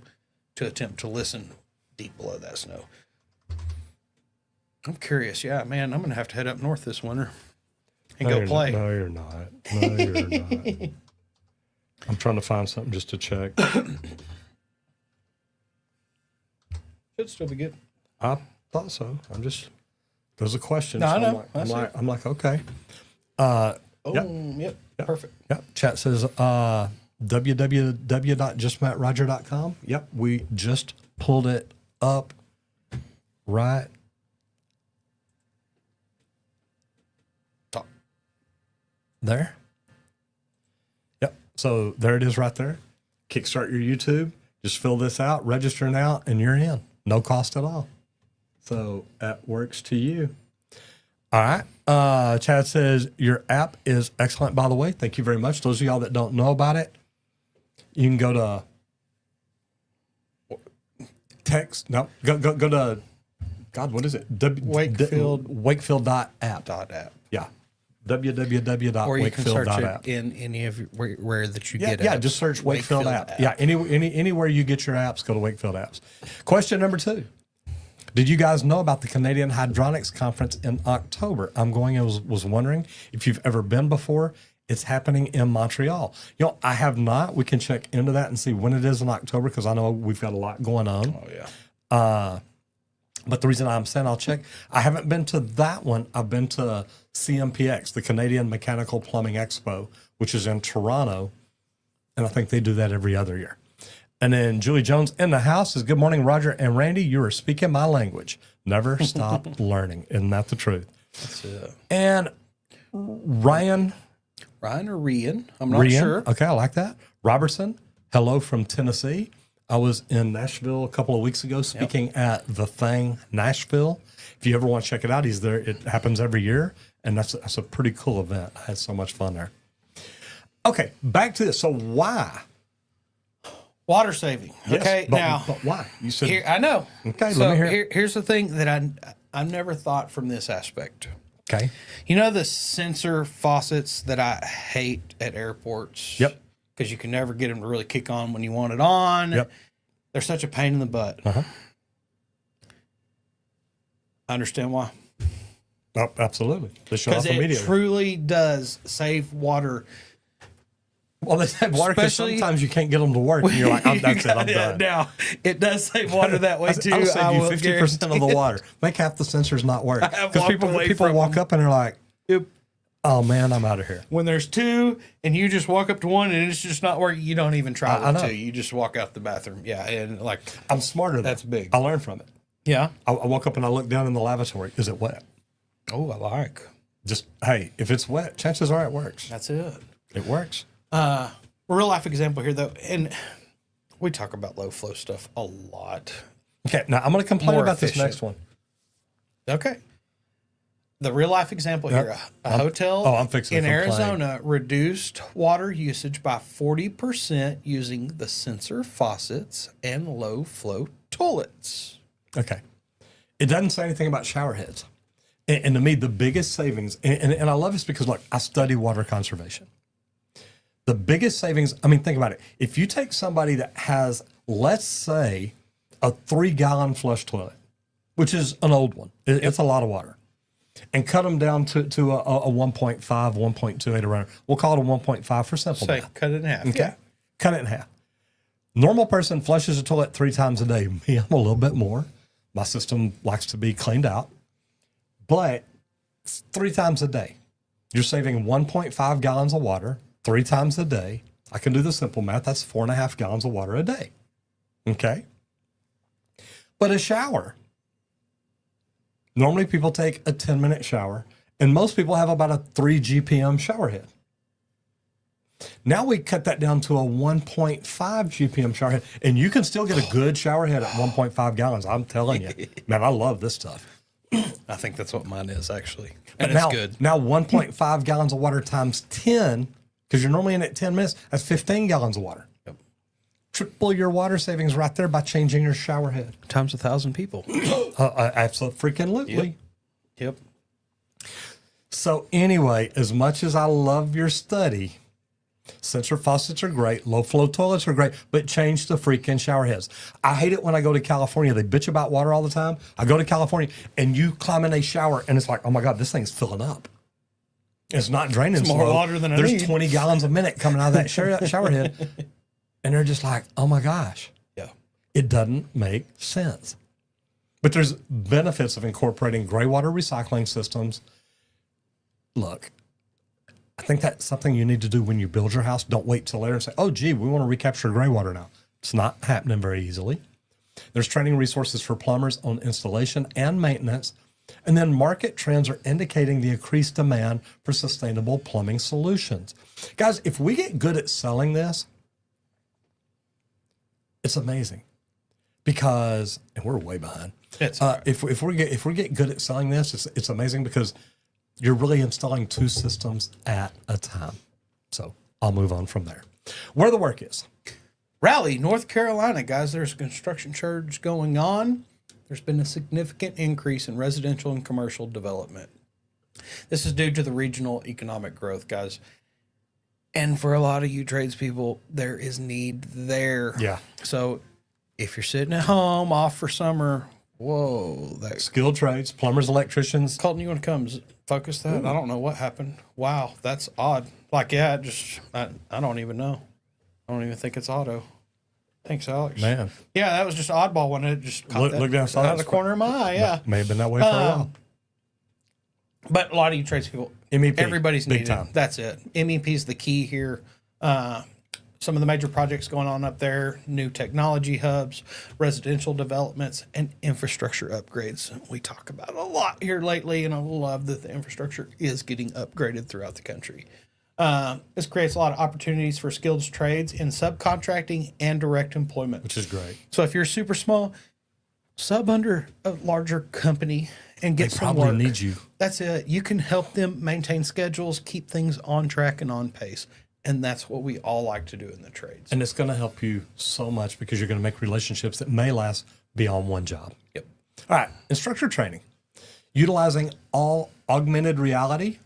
[SPEAKER 2] to attempt to listen deep below that snow. I'm curious. Yeah, man, I'm going to have to head up north this winter and
[SPEAKER 1] No,
[SPEAKER 2] go
[SPEAKER 1] you're
[SPEAKER 2] play.
[SPEAKER 1] Not. No, you're not. No, you're not. I'm trying to find something just to check.
[SPEAKER 2] Should still be good.
[SPEAKER 1] I thought so. I'm just, there's a question.
[SPEAKER 2] No, I
[SPEAKER 1] so
[SPEAKER 2] know. I see.
[SPEAKER 1] I'm like, okay.
[SPEAKER 2] Oh,
[SPEAKER 1] Yep.
[SPEAKER 2] yep. Perfect.
[SPEAKER 1] Yep. Chat says www.justmattroger.com. Yep. We just pulled it up right
[SPEAKER 2] Top.
[SPEAKER 1] there. Yep. So there it is right there. Kickstart your YouTube. Just fill this out, register now, and you're in. No cost at all. So that works to you. All right. Chad says, your app is excellent, by the way. Thank you very much. Those of y'all that don't know about it, you can go to go to, God, what is it? Wakefield.app.
[SPEAKER 2] .app.
[SPEAKER 1] Yeah. www.wakefield.app.
[SPEAKER 2] Or you can search it in any of where that you get
[SPEAKER 1] Yeah,
[SPEAKER 2] apps.
[SPEAKER 1] just search Wakefield app. Yeah, anywhere you get your apps, go to Wakefield apps. Question number 2. Did you guys know about the Canadian Hydronics Conference in October? I'm going and was wondering if you've ever been before. It's happening in Montreal. I have not. We can check into that and see when it is in October, because I know we've got a lot going on.
[SPEAKER 2] Oh, yeah.
[SPEAKER 1] But the reason I'm saying I'll check, I haven't been to that one. I've been to CMPX, the Canadian Mechanical Plumbing Expo, which is in Toronto. And I think they do that every other year. And then Julie Jones in the house says, good morning, Roger and Randy. You are speaking my language. Never stop learning. Isn't that the truth?
[SPEAKER 2] That's it.
[SPEAKER 1] And Ryan
[SPEAKER 2] Ryan or Rian? I'm not
[SPEAKER 1] Rian,
[SPEAKER 2] sure.
[SPEAKER 1] okay, I like that. Robertson, hello from Tennessee. I was in Nashville a couple of weeks ago speaking at The Thing Nashville. If you ever want to check it out, he's there. It happens every year, and that's a pretty cool event. I had so much fun there. Okay, back to this. So why?
[SPEAKER 2] Water saving.
[SPEAKER 1] Yes,
[SPEAKER 2] Okay,
[SPEAKER 1] but,
[SPEAKER 2] now
[SPEAKER 1] but why? You said
[SPEAKER 2] here I know.
[SPEAKER 1] Okay,
[SPEAKER 2] so
[SPEAKER 1] let me hear it.
[SPEAKER 2] here's the thing that I never thought from this aspect.
[SPEAKER 1] okay.
[SPEAKER 2] You know the sensor faucets that I hate at airports?
[SPEAKER 1] Yep.
[SPEAKER 2] Because you can never get them to really kick on when you want it on.
[SPEAKER 1] Yep.
[SPEAKER 2] They're such a pain in the butt.
[SPEAKER 1] Uh-huh.
[SPEAKER 2] I understand why.
[SPEAKER 1] Oh, absolutely. They shut
[SPEAKER 2] Because
[SPEAKER 1] off
[SPEAKER 2] it
[SPEAKER 1] immediately.
[SPEAKER 2] truly does save water.
[SPEAKER 1] Well, they have water because
[SPEAKER 2] Especially-
[SPEAKER 1] sometimes you can't get them to work, and you're like, oh, that's it, I'm done.
[SPEAKER 2] Now, it does save water that way too.
[SPEAKER 1] I'll save you
[SPEAKER 2] will
[SPEAKER 1] 50% of the
[SPEAKER 2] guarantee it.
[SPEAKER 1] water. Make half the sensors not work.
[SPEAKER 2] have
[SPEAKER 1] Because
[SPEAKER 2] walked away
[SPEAKER 1] people
[SPEAKER 2] from
[SPEAKER 1] walk
[SPEAKER 2] them.
[SPEAKER 1] up and they're like,
[SPEAKER 2] Yep.
[SPEAKER 1] oh, man, I'm out of here.
[SPEAKER 2] When there's two and you just walk up to one and it's just not working, you don't even try
[SPEAKER 1] I
[SPEAKER 2] with
[SPEAKER 1] know.
[SPEAKER 2] two. You just walk out the bathroom. Yeah, and like
[SPEAKER 1] I'm smarter.
[SPEAKER 2] That's
[SPEAKER 1] though.
[SPEAKER 2] big.
[SPEAKER 1] I learned from it.
[SPEAKER 2] yeah.
[SPEAKER 1] I woke up and I looked down in the lavatory. Is it wet?
[SPEAKER 2] Oh, I like.
[SPEAKER 1] Just, hey, if it's wet, chances are it works.
[SPEAKER 2] That's it.
[SPEAKER 1] It works.
[SPEAKER 2] Real life example here though, and we talk about low flow stuff a lot.
[SPEAKER 1] Okay, now I'm going to complain
[SPEAKER 2] More
[SPEAKER 1] about this
[SPEAKER 2] efficient.
[SPEAKER 1] next one.
[SPEAKER 2] Okay. The real life example here, a hotel
[SPEAKER 1] I'm fixing
[SPEAKER 2] in
[SPEAKER 1] to complain.
[SPEAKER 2] Arizona reduced water usage by 40% using the sensor faucets and low flow toilets.
[SPEAKER 1] Okay. It doesn't say anything about shower heads. And to me, the biggest savings, and I love this because, look, I study water conservation. The biggest savings, I mean, think about it. If you take somebody that has, let's say, a 3-gallon flush toilet, which is an old one, it's a lot of water. and cut them down to a 1.5, 1.28 around. We'll call it a 1.5 for simple
[SPEAKER 2] Say,
[SPEAKER 1] math.
[SPEAKER 2] cut it in half.
[SPEAKER 1] Okay.
[SPEAKER 2] Yeah.
[SPEAKER 1] Cut it in half. Normal person flushes the toilet 3 times a day. Me, I'm a little bit more. My system likes to be cleaned out. But 3 times a day. You're saving 1.5 gallons of water 3 times a day. I can do the simple math. That's 4.5 gallons of water a day. Okay. But a shower. Normally people take a 10-minute shower, and most people have about a 3 GPM shower head. Now we cut that down to a 1.5 GPM shower head, and you can still get a good shower head at 1.5 gallons. I'm telling you, man, I love this stuff.
[SPEAKER 2] I think that's what mine is, actually. And
[SPEAKER 1] now,
[SPEAKER 2] it's good.
[SPEAKER 1] Now 1.5 gallons of water times 10, because you're normally in at 10 minutes, that's 15 gallons of water.
[SPEAKER 2] Yep.
[SPEAKER 1] Triple your water savings right there by changing your shower head.
[SPEAKER 2] Times 1,000 people.
[SPEAKER 1] Absolutely.
[SPEAKER 2] Yep.
[SPEAKER 1] So anyway, as much as I love your study, sensor faucets are great, low flow toilets are great, but change the freaking shower heads. I hate it when I go to California. They bitch about water all the time. I go to California and you climb in a shower and it's like, oh my God, this thing's filling up. It's not draining
[SPEAKER 2] more
[SPEAKER 1] slow.
[SPEAKER 2] water than I
[SPEAKER 1] There's
[SPEAKER 2] need.
[SPEAKER 1] 20 gallons a minute coming out of that shower head. And they're just like, oh my gosh,
[SPEAKER 2] Yeah.
[SPEAKER 1] it doesn't make sense. But there's benefits of incorporating gray water recycling systems. Look, I think that's something you need to do when you build your house. Don't wait till later and say, oh, gee, we want to recapture gray water now. It's not happening very easily. There's training resources for plumbers on installation and maintenance. And then market trends are indicating the increased demand for sustainable plumbing solutions. Guys, if we get good at selling this, it's amazing. Because, and we're way behind.
[SPEAKER 2] It's all right.
[SPEAKER 1] If we get good at selling this, it's amazing because you're really installing 2 systems at a time. So I'll move on from there. Where the work is.
[SPEAKER 2] Raleigh, North Carolina, guys, there's a construction surge going on. There's been a significant increase in residential and commercial development. This is due to the regional economic growth, guys. And for a lot of you tradespeople, there is need there.
[SPEAKER 1] Yeah.
[SPEAKER 2] So if you're sitting at home off for summer, whoa, that
[SPEAKER 1] Skilled trades, plumbers, electricians.
[SPEAKER 2] Colton, you want to come focus that? I don't know what happened. Wow, that's odd. Like, yeah, I don't even know. I don't even think it's auto. Thanks, Alex.
[SPEAKER 1] Man,
[SPEAKER 2] Yeah, that was just an oddball one. It just caught
[SPEAKER 1] look down, saw
[SPEAKER 2] out
[SPEAKER 1] that
[SPEAKER 2] of the corner of my eye. Yeah,
[SPEAKER 1] may have been that way for a while.
[SPEAKER 2] but a lot of you tradespeople,
[SPEAKER 1] MEP,
[SPEAKER 2] everybody's
[SPEAKER 1] big
[SPEAKER 2] needed.
[SPEAKER 1] time.
[SPEAKER 2] That's it. MEP is the key here. Some of the major projects going on up there, new technology hubs, residential developments, and infrastructure upgrades. We talk about a lot here lately, and I love that the infrastructure is getting upgraded throughout the country. This creates a lot of opportunities for skilled trades in subcontracting and direct employment.
[SPEAKER 1] Which is great.
[SPEAKER 2] So if you're super small, sub under a larger company and get
[SPEAKER 1] They
[SPEAKER 2] some
[SPEAKER 1] probably
[SPEAKER 2] work.
[SPEAKER 1] need you.
[SPEAKER 2] That's it. You can help them maintain schedules, keep things on track and on pace. And that's what we all like to do in the trades.
[SPEAKER 1] And it's going to help you so much because you're going to make relationships that may last beyond one job.
[SPEAKER 2] Yep.
[SPEAKER 1] All right, instructor training. Utilizing all augmented reality.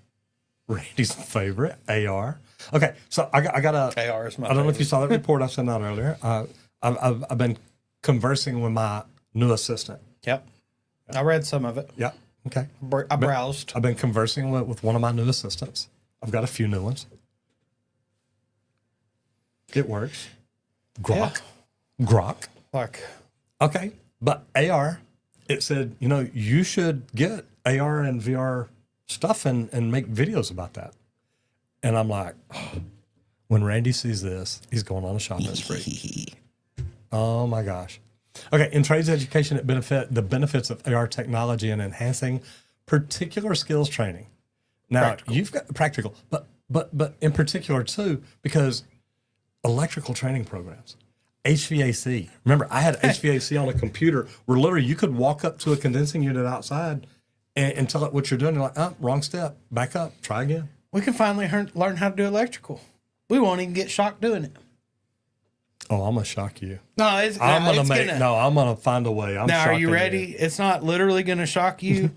[SPEAKER 1] Randy's favorite, AR. Okay, so I got a...
[SPEAKER 2] AR is my
[SPEAKER 1] I don't know if
[SPEAKER 2] favorite.
[SPEAKER 1] you saw that report I sent out earlier. I've been conversing with my new assistant.
[SPEAKER 2] Yep. I read some of it.
[SPEAKER 1] Yeah, okay.
[SPEAKER 2] I browsed.
[SPEAKER 1] I've been conversing with one of my new assistants. I've got a few new ones. It works. Grok. Grok.
[SPEAKER 2] Like,
[SPEAKER 1] Okay. But AR, it said, you should get AR and VR stuff and make videos about that. And I'm like, when Randy sees this, he's going on a shopping spree. Oh my gosh. Okay. In trades education, the benefits of AR technology and enhancing particular skills training. Now you've got practical, but in particular too, because electrical training programs, HVAC. Remember, I had HVAC on a computer where literally you could walk up to a condensing unit outside and tell it what you're doing. You're like, oh, wrong step. Back up. Try again.
[SPEAKER 2] we can finally learn how to do electrical. We won't even get shocked doing it.
[SPEAKER 1] Oh, I'm gonna shock you.
[SPEAKER 2] No, it's
[SPEAKER 1] I'm
[SPEAKER 2] it's
[SPEAKER 1] gonna find a way. I'm
[SPEAKER 2] Now, are you
[SPEAKER 1] shocking
[SPEAKER 2] ready? It's not literally going to shock you,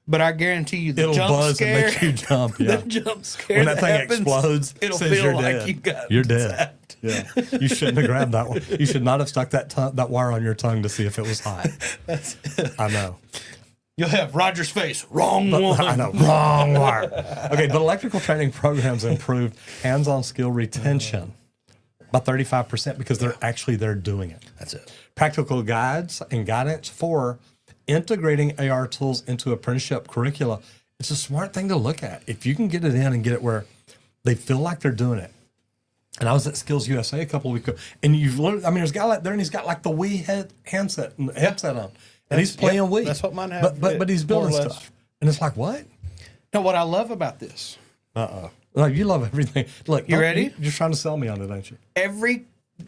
[SPEAKER 2] but I guarantee you the
[SPEAKER 1] It'll
[SPEAKER 2] jump
[SPEAKER 1] buzz
[SPEAKER 2] scare,
[SPEAKER 1] and make you jump. Yeah.
[SPEAKER 2] the jump scare
[SPEAKER 1] When that thing
[SPEAKER 2] happens,
[SPEAKER 1] explodes,
[SPEAKER 2] it'll
[SPEAKER 1] says
[SPEAKER 2] feel
[SPEAKER 1] you're
[SPEAKER 2] like
[SPEAKER 1] dead.
[SPEAKER 2] you got
[SPEAKER 1] You're dead.
[SPEAKER 2] zapped.
[SPEAKER 1] Yeah, you shouldn't have grabbed that one. You should not have stuck that wire on your tongue to see if it was hot. I know.
[SPEAKER 2] You'll have Roger's face. Wrong one.
[SPEAKER 1] I know, wrong wire. Okay, but electrical training programs improved hands-on skill retention by 35% because they're actually there doing it.
[SPEAKER 2] That's it.
[SPEAKER 1] Practical guides and guidance for integrating AR tools into apprenticeship curricula. It's a smart thing to look at. If you can get it in and get it where they feel like they're doing it. And I was at Skills USA a couple of weeks ago, and you've learned, I mean, there's a guy like there, and he's got like the Wii headset on, and he's playing Wii.
[SPEAKER 2] That's what mine has.
[SPEAKER 1] But he's building
[SPEAKER 2] more or less.
[SPEAKER 1] stuff. And it's like, what?
[SPEAKER 2] Now, what I love about this,
[SPEAKER 1] Like, you love everything. Look,
[SPEAKER 2] You ready?
[SPEAKER 1] You're trying to sell me on it, ain't you?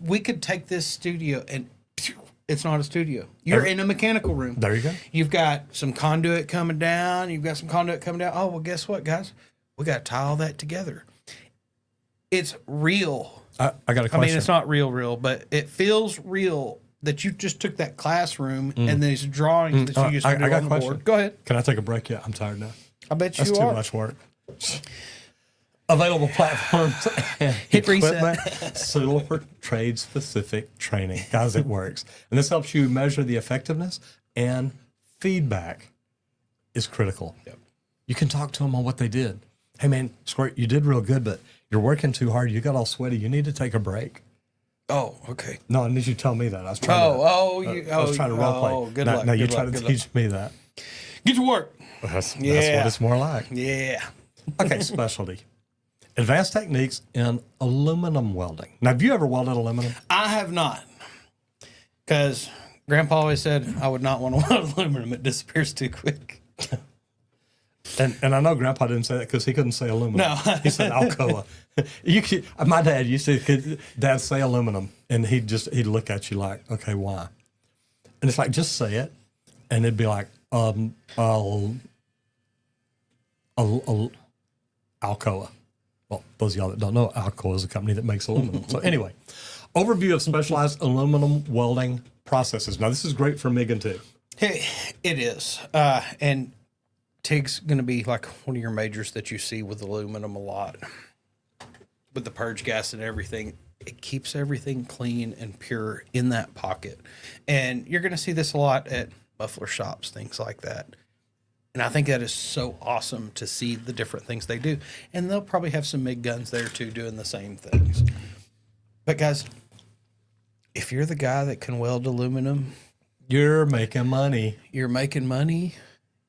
[SPEAKER 2] we could take this studio and it's not a studio. You're in a mechanical room.
[SPEAKER 1] There you go.
[SPEAKER 2] You've got some conduit coming down. You've got some conduit coming down. Oh, well, guess what, guys? We got to tie all that together. It's real.
[SPEAKER 1] I got a question.
[SPEAKER 2] I mean, it's not real, but it feels real that you just took that classroom and these drawings that you just
[SPEAKER 1] I
[SPEAKER 2] put
[SPEAKER 1] got
[SPEAKER 2] on
[SPEAKER 1] a
[SPEAKER 2] the
[SPEAKER 1] question.
[SPEAKER 2] board. Go ahead.
[SPEAKER 1] Can I take a break yet? I'm tired now.
[SPEAKER 2] I bet
[SPEAKER 1] That's
[SPEAKER 2] you
[SPEAKER 1] too
[SPEAKER 2] are.
[SPEAKER 1] much work. Available platforms and
[SPEAKER 2] Hit reset.
[SPEAKER 1] equipment suitable for trade-specific training. Guys, it works. And this helps you measure the effectiveness, and feedback is critical.
[SPEAKER 2] Yep.
[SPEAKER 1] You can talk to them on what they did. Hey, man, Squirt, you did real good, but you're working too hard. You got all sweaty. You need to take a break.
[SPEAKER 2] Oh, okay.
[SPEAKER 1] No, I need you to tell me that. I was trying I was trying to role play.
[SPEAKER 2] Oh, good
[SPEAKER 1] now,
[SPEAKER 2] luck.
[SPEAKER 1] now you
[SPEAKER 2] good
[SPEAKER 1] try
[SPEAKER 2] luck,
[SPEAKER 1] to
[SPEAKER 2] good
[SPEAKER 1] teach me that.
[SPEAKER 2] Get to work.
[SPEAKER 1] That's what
[SPEAKER 2] Yeah.
[SPEAKER 1] it's more like.
[SPEAKER 2] Yeah.
[SPEAKER 1] Okay, specialty. Advanced techniques in aluminum welding. Now, have you ever welded aluminum?
[SPEAKER 2] I have not. Because Grandpa always said I would not want to weld aluminum. It disappears too quick.
[SPEAKER 1] And I know Grandpa didn't say that because he couldn't say aluminum.
[SPEAKER 2] No.
[SPEAKER 1] He said Alcoa. My dad used to, Dad say aluminum, and he'd look at you like, okay, why? And it's like, just say it. And it'd be like, Alcoa. Well, those of y'all that don't know, Alcoa is a company that makes aluminum. So anyway, overview of specialized aluminum welding processes. Now, this is great for MIG and TIG.
[SPEAKER 2] Hey, it is. And TIG's going to be like one of your majors that you see with aluminum a lot. With the purge gas and everything, it keeps everything clean and pure in that pocket. And you're going to see this a lot at muffler shops, things like that. And I think that is so awesome to see the different things they do. And they'll probably have some MIG guns there too doing the same things. But guys, if you're the guy that can weld aluminum,
[SPEAKER 1] You're making money.
[SPEAKER 2] you're making money.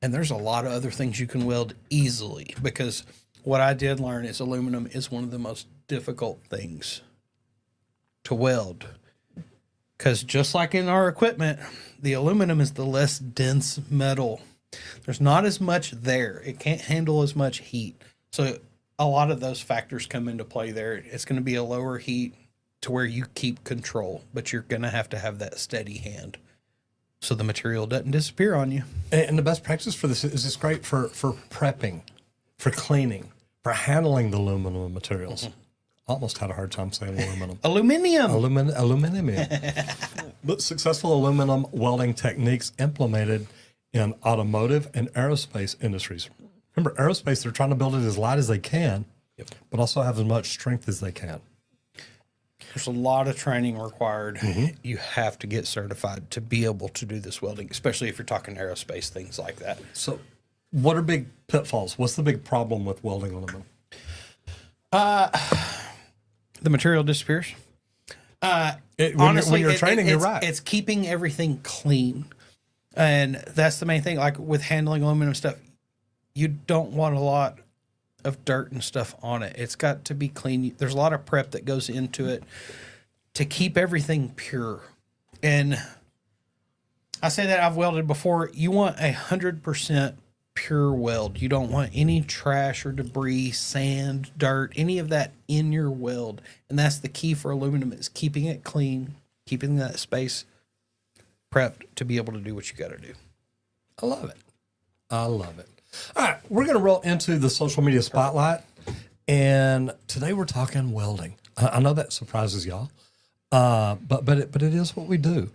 [SPEAKER 2] And there's a lot of other things you can weld easily, because what I did learn is aluminum is one of the most difficult things to weld. Because just like in our equipment, the aluminum is the less dense metal. There's not as much there. It can't handle as much heat. So a lot of those factors come into play there. It's going to be a lower heat to where you keep control, but you're going to have that steady hand so the material doesn't disappear on you.
[SPEAKER 1] And the best practice for this is it's great for prepping, for cleaning, for handling the aluminum materials.
[SPEAKER 2] Mm-hmm.
[SPEAKER 1] Almost had a hard time saying aluminum.
[SPEAKER 2] Aluminum.
[SPEAKER 1] Aluminum. But successful aluminum welding techniques implemented in automotive and aerospace industries. Remember, aerospace, they're trying to build it as light as they can, but also have as much strength as they can.
[SPEAKER 2] There's a lot of training required. You have to get certified to be able to do this welding, especially if you're talking aerospace, things like that.
[SPEAKER 1] So what are big pitfalls? What's the big problem with welding aluminum?
[SPEAKER 2] The material disappears.
[SPEAKER 1] Honestly, when you're training, you're right.
[SPEAKER 2] It's keeping everything clean. And that's the main thing. Like with handling aluminum stuff, you don't want a lot of dirt and stuff on it. It's got to be clean. There's a lot of prep that goes into it to keep everything pure. And I say that I've welded before. You want 100% pure weld. You don't want any trash or debris, sand, dirt, any of that in your weld. And that's the key for aluminum, is keeping it clean, keeping that space prepped to be able to do what you got to do.
[SPEAKER 1] I love it. I love it. All right, we're going to roll into the social media spotlight. And today we're talking welding. I know that surprises y'all, but it is what we do.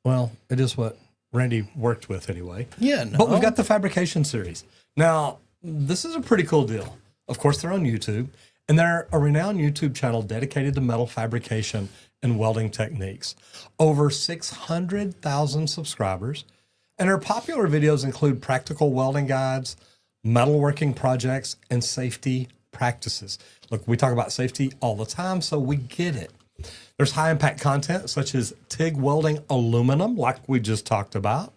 [SPEAKER 1] Well, it is what Randy worked with anyway.
[SPEAKER 2] Yeah, no.
[SPEAKER 1] But we've got the fabrication series. Now, this is a pretty cool deal. Of course, they're on YouTube, and they're a renowned YouTube channel dedicated to metal fabrication and welding techniques. Over 600,000 subscribers, And her popular videos include practical welding guides, metalworking projects, and safety practices. Look, we talk about safety all the time, so we get it. There's high impact content such as TIG welding aluminum, like we just talked about,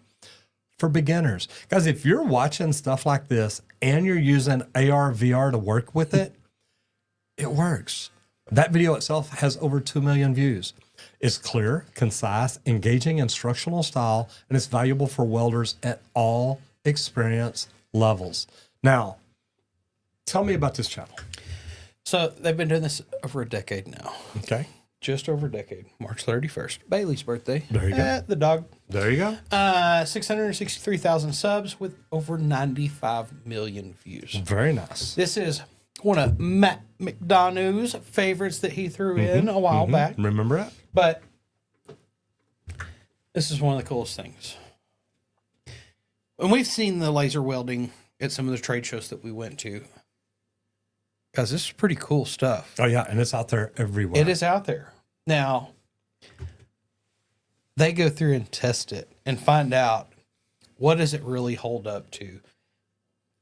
[SPEAKER 1] for beginners. Guys, if you're watching stuff like this and you're using AR, VR to work with it, it works. That video itself has over 2 million views. It's clear, concise, engaging instructional style, and it's valuable for welders at all experience levels. Now, tell me about this channel.
[SPEAKER 2] So they've been doing this over a decade now.
[SPEAKER 1] Okay.
[SPEAKER 2] Just over a decade. March 31st. Bailey's birthday.
[SPEAKER 1] There you go.
[SPEAKER 2] The dog.
[SPEAKER 1] There you go.
[SPEAKER 2] 663,000 subs with over 95 million views.
[SPEAKER 1] Very nice.
[SPEAKER 2] This is one of Matt McDonough's favorites that he threw in a while back.
[SPEAKER 1] Remember it?
[SPEAKER 2] But this is one of the coolest things. And we've seen the laser welding at some of the trade shows that we went to. Guys, this is pretty cool stuff.
[SPEAKER 1] Oh, yeah. And it's out there everywhere.
[SPEAKER 2] It is out there. Now, they go through and test it and find out what does it really hold up to?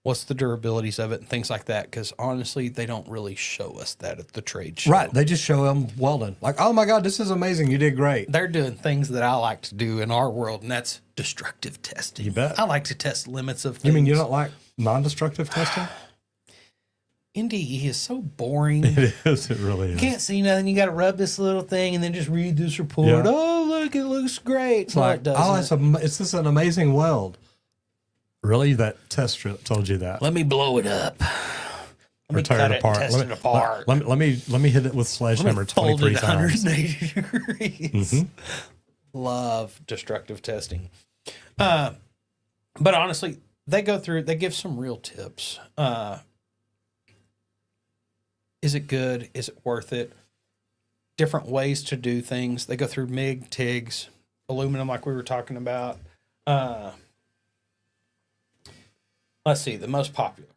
[SPEAKER 2] What's the durabilities of it and things like that? Because honestly, they don't really show us that at the trade show.
[SPEAKER 1] Right. They just show them welding. Like, oh, my God, this is amazing. You did great.
[SPEAKER 2] They're doing things that I like to do in our world, and that's destructive testing.
[SPEAKER 1] You bet.
[SPEAKER 2] I like to test limits of things.
[SPEAKER 1] You mean you don't like non-destructive testing?
[SPEAKER 2] NDE is so boring.
[SPEAKER 1] It is. It really is.
[SPEAKER 2] You can't see nothing. You got to rub this little thing and then just read this report.
[SPEAKER 1] Yeah.
[SPEAKER 2] Oh, look, it looks great.
[SPEAKER 1] It's like,
[SPEAKER 2] it doesn't.
[SPEAKER 1] oh, it's just an amazing weld. Really? That test strip told you that?
[SPEAKER 2] Let me blow it up. Let me
[SPEAKER 1] tear
[SPEAKER 2] cut
[SPEAKER 1] it apart.
[SPEAKER 2] Test it apart.
[SPEAKER 1] Let me hit it with sledgehammer
[SPEAKER 2] Fold
[SPEAKER 1] 23
[SPEAKER 2] it
[SPEAKER 1] times.
[SPEAKER 2] 180 degrees. Love destructive testing. But honestly, they go through, they give some real tips. Is it good? Is it worth it? Different ways to do things. They go through MIG, TIGs, aluminum like we were talking about. Let's see, the most popular.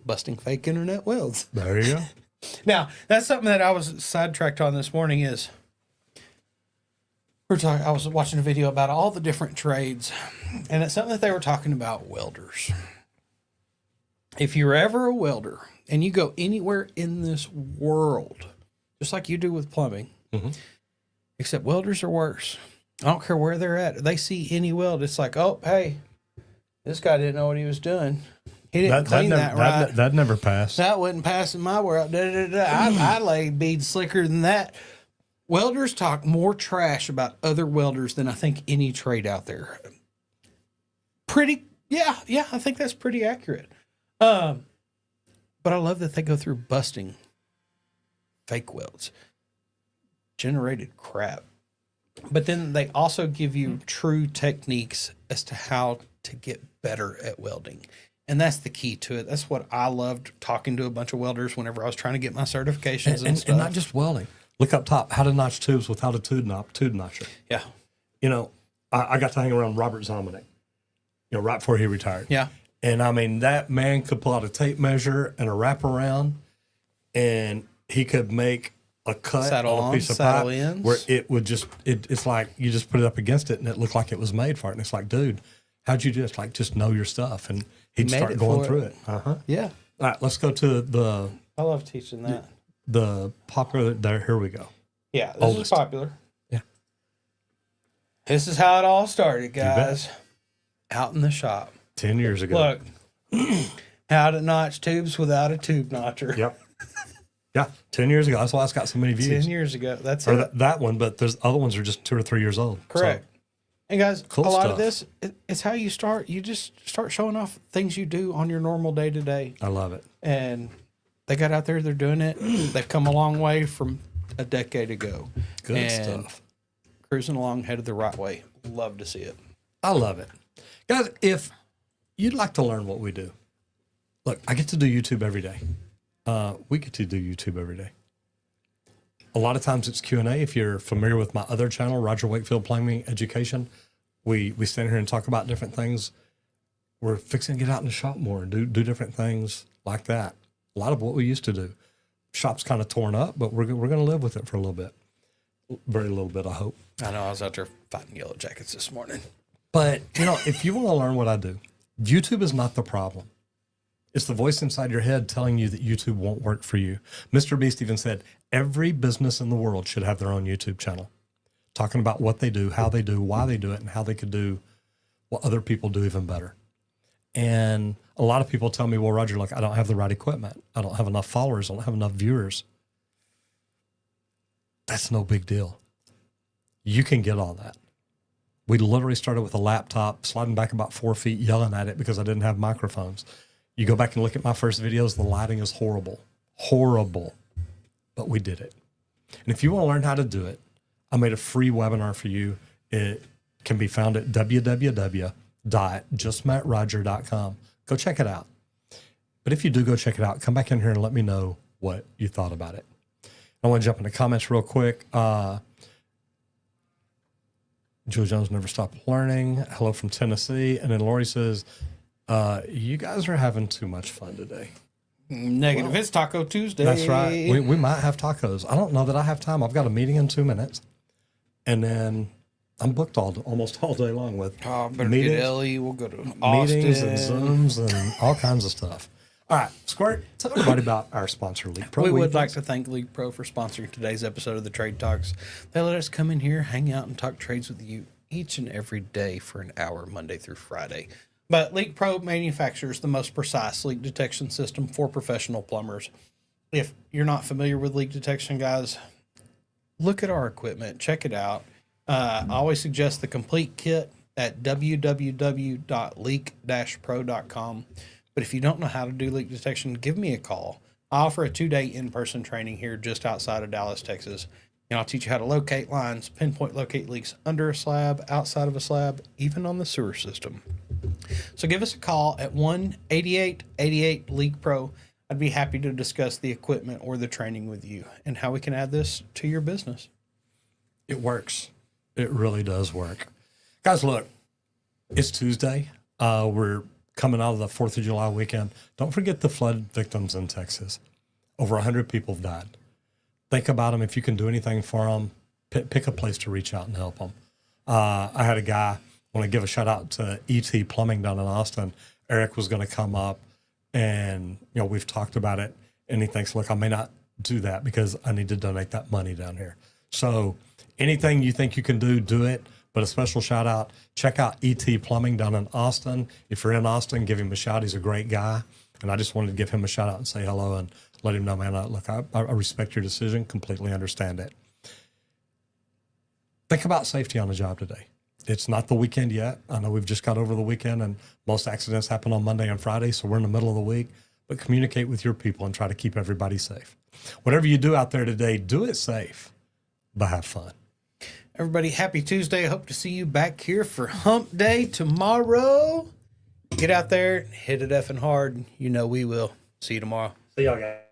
[SPEAKER 2] Busting fake internet welds.
[SPEAKER 1] There you go.
[SPEAKER 2] Now, that's something that I was sidetracked on this morning is I was watching a video about all the different trades, and it's something that they were talking about welders. If you're ever a welder and you go anywhere in this world, just like you do with plumbing, except welders are worse. I don't care where they're at. They see any weld, it's like, oh, hey, this guy didn't know what he was doing. He didn't clean that right.
[SPEAKER 1] That never passed.
[SPEAKER 2] That wouldn't pass in my world. I lay beads slicker than that. Welders talk more trash about other welders than I think any trade out there. Yeah, I think that's pretty accurate. But I love that they go through busting fake welds, generated crap. But then they also give you true techniques as to how to get better at welding. And that's the key to it. That's what I loved talking to a bunch of welders whenever I was trying to get my certifications and stuff.
[SPEAKER 1] And not just welding. Look up top, how to notch tubes without a tube notcher.
[SPEAKER 2] Yeah.
[SPEAKER 1] You know, I got to hang around Robert Zominick, right before he retired.
[SPEAKER 2] Yeah.
[SPEAKER 1] And I mean, that man could pull out a tape measure and a wraparound, and he could make a cut
[SPEAKER 2] Saddle
[SPEAKER 1] on a
[SPEAKER 2] on,
[SPEAKER 1] piece of
[SPEAKER 2] saddle
[SPEAKER 1] pipe
[SPEAKER 2] ends.
[SPEAKER 1] where it would just, it's like you just put it up against it and it looked like it was made for it. And it's like, dude, how'd you just know your stuff? And he'd start going through it.
[SPEAKER 2] Yeah.
[SPEAKER 1] All right, let's go to
[SPEAKER 2] I love teaching that.
[SPEAKER 1] the popular, there, here we go.
[SPEAKER 2] Yeah, this
[SPEAKER 1] Oldest.
[SPEAKER 2] is popular.
[SPEAKER 1] Yeah.
[SPEAKER 2] This is how it all started, guys. Out in the shop.
[SPEAKER 1] 10 years ago.
[SPEAKER 2] Look, how to notch tubes without a tube notcher.
[SPEAKER 1] Yep. Yeah, 10 years ago. That's why it's got so many views.
[SPEAKER 2] 10 years ago. That's
[SPEAKER 1] Or
[SPEAKER 2] it.
[SPEAKER 1] that one, but there's other ones are just 2 or 3 years old.
[SPEAKER 2] Correct.
[SPEAKER 1] So,
[SPEAKER 2] And guys,
[SPEAKER 1] Cool
[SPEAKER 2] a lot
[SPEAKER 1] stuff.
[SPEAKER 2] of this, it's how you start. You just start showing off things you do on your normal day to day.
[SPEAKER 1] I love it.
[SPEAKER 2] And they got out there, they're doing it. They've come a long way from a decade ago.
[SPEAKER 1] Good
[SPEAKER 2] And
[SPEAKER 1] stuff.
[SPEAKER 2] cruising along, headed the right way. Love to see it.
[SPEAKER 1] I love it. Guys, if you'd like to learn what we do, look, I get to do YouTube every day. We get to do YouTube every day. A lot of times it's Q&A. If you're familiar with my other channel, Roger Wakefield Plumbing Education, we stand here and talk about different things. We're fixing to get out in the shop more and do different things like that. A lot of what we used to do. Shop's kind of torn up, but we're going to live with it for a little bit. Very little bit, I hope.
[SPEAKER 2] I know I was out there fighting Yellow Jackets this morning.
[SPEAKER 1] But, you know, if you want to learn what I do, YouTube is not the problem. It's the voice inside your head telling you that YouTube won't work for you. Mr. Beast even said every business in the world should have their own YouTube channel, talking about what they do, how they do, why they do it, and how they could do what other people do even better. And a lot of people tell me, well, Roger, look, I don't have the right equipment. I don't have enough followers. I don't have enough viewers. That's no big deal. You can get all that. We literally started with a laptop, sliding back about 4 feet, yelling at it because I didn't have microphones. You go back and look at my first videos, the lighting is horrible, horrible, but we did it. And if you want to learn how to do it, I made a free webinar for you. It can be found at www.justmattroger.com. Go check it out. But if you do go check it out, come back in here and let me know what you thought about it. I want to jump into comments real quick. Julie Jones never stopped learning. Hello from Tennessee. And then Lori says, you guys are having too much fun today.
[SPEAKER 2] Negative. It's Taco Tuesday.
[SPEAKER 1] That's right. We might have tacos. I don't know that I have time. I've got a meeting in 2 minutes. And then I'm booked almost all day long with
[SPEAKER 2] better
[SPEAKER 1] meetings,
[SPEAKER 2] get Ellie. We'll go to Austin.
[SPEAKER 1] meetings and Zooms and all kinds of stuff. All right, Squirt, tell everybody about our sponsor, League Pro.
[SPEAKER 2] We would like to thank League Pro for sponsoring today's episode of the Trade Talks. They let us come in here, hang out, and talk trades with you each and every day for an hour, Monday through Friday. But League Pro manufactures the most precise leak detection system for professional plumbers. If you're not familiar with leak detection, guys, look at our equipment. Check it out. I always suggest the complete kit at www.leak-pro.com. But if you don't know how to do leak detection, give me a call. I offer a 2-day in-person training here just outside of Dallas, Texas. And I'll teach you how to locate lines, pinpoint locate leaks under a slab, outside of a slab, even on the sewer system. So give us a call at 1-8888-LEAK-PRO. I'd be happy to discuss the equipment or the training with you and how we can add this to your business.
[SPEAKER 1] It works. It really does work. Guys, look, it's Tuesday. We're coming out of the 4th of July weekend. Don't forget the flood victims in Texas. Over 100 people have died. Think about them. If you can do anything for them, pick a place to reach out and help them. I had a guy, I want to give a shout out to ET Plumbing down in Austin. Eric was going to come up and, you know, we've talked about it. And he thinks, look, I may not do that because I need to donate that money down here. So anything you think you can do, do it. But a special shout out, check out ET Plumbing down in Austin. If you're in Austin, give him a shout. He's a great guy. And I just wanted to give him a shout out and say hello and let him know, man, look, I respect your decision, completely understand it. Think about safety on the job today. It's not the weekend yet. I know we've just got over the weekend and most accidents happen on Monday and Friday, so we're in the middle of the week. But communicate with your people and try to keep everybody safe. Whatever you do out there today, do it safe, but have fun.
[SPEAKER 2] Everybody, happy Tuesday. I hope to see you back here for Hump Day tomorrow. Get out there, hit it effing hard. You know we will. See you tomorrow.
[SPEAKER 1] See y'all, guys.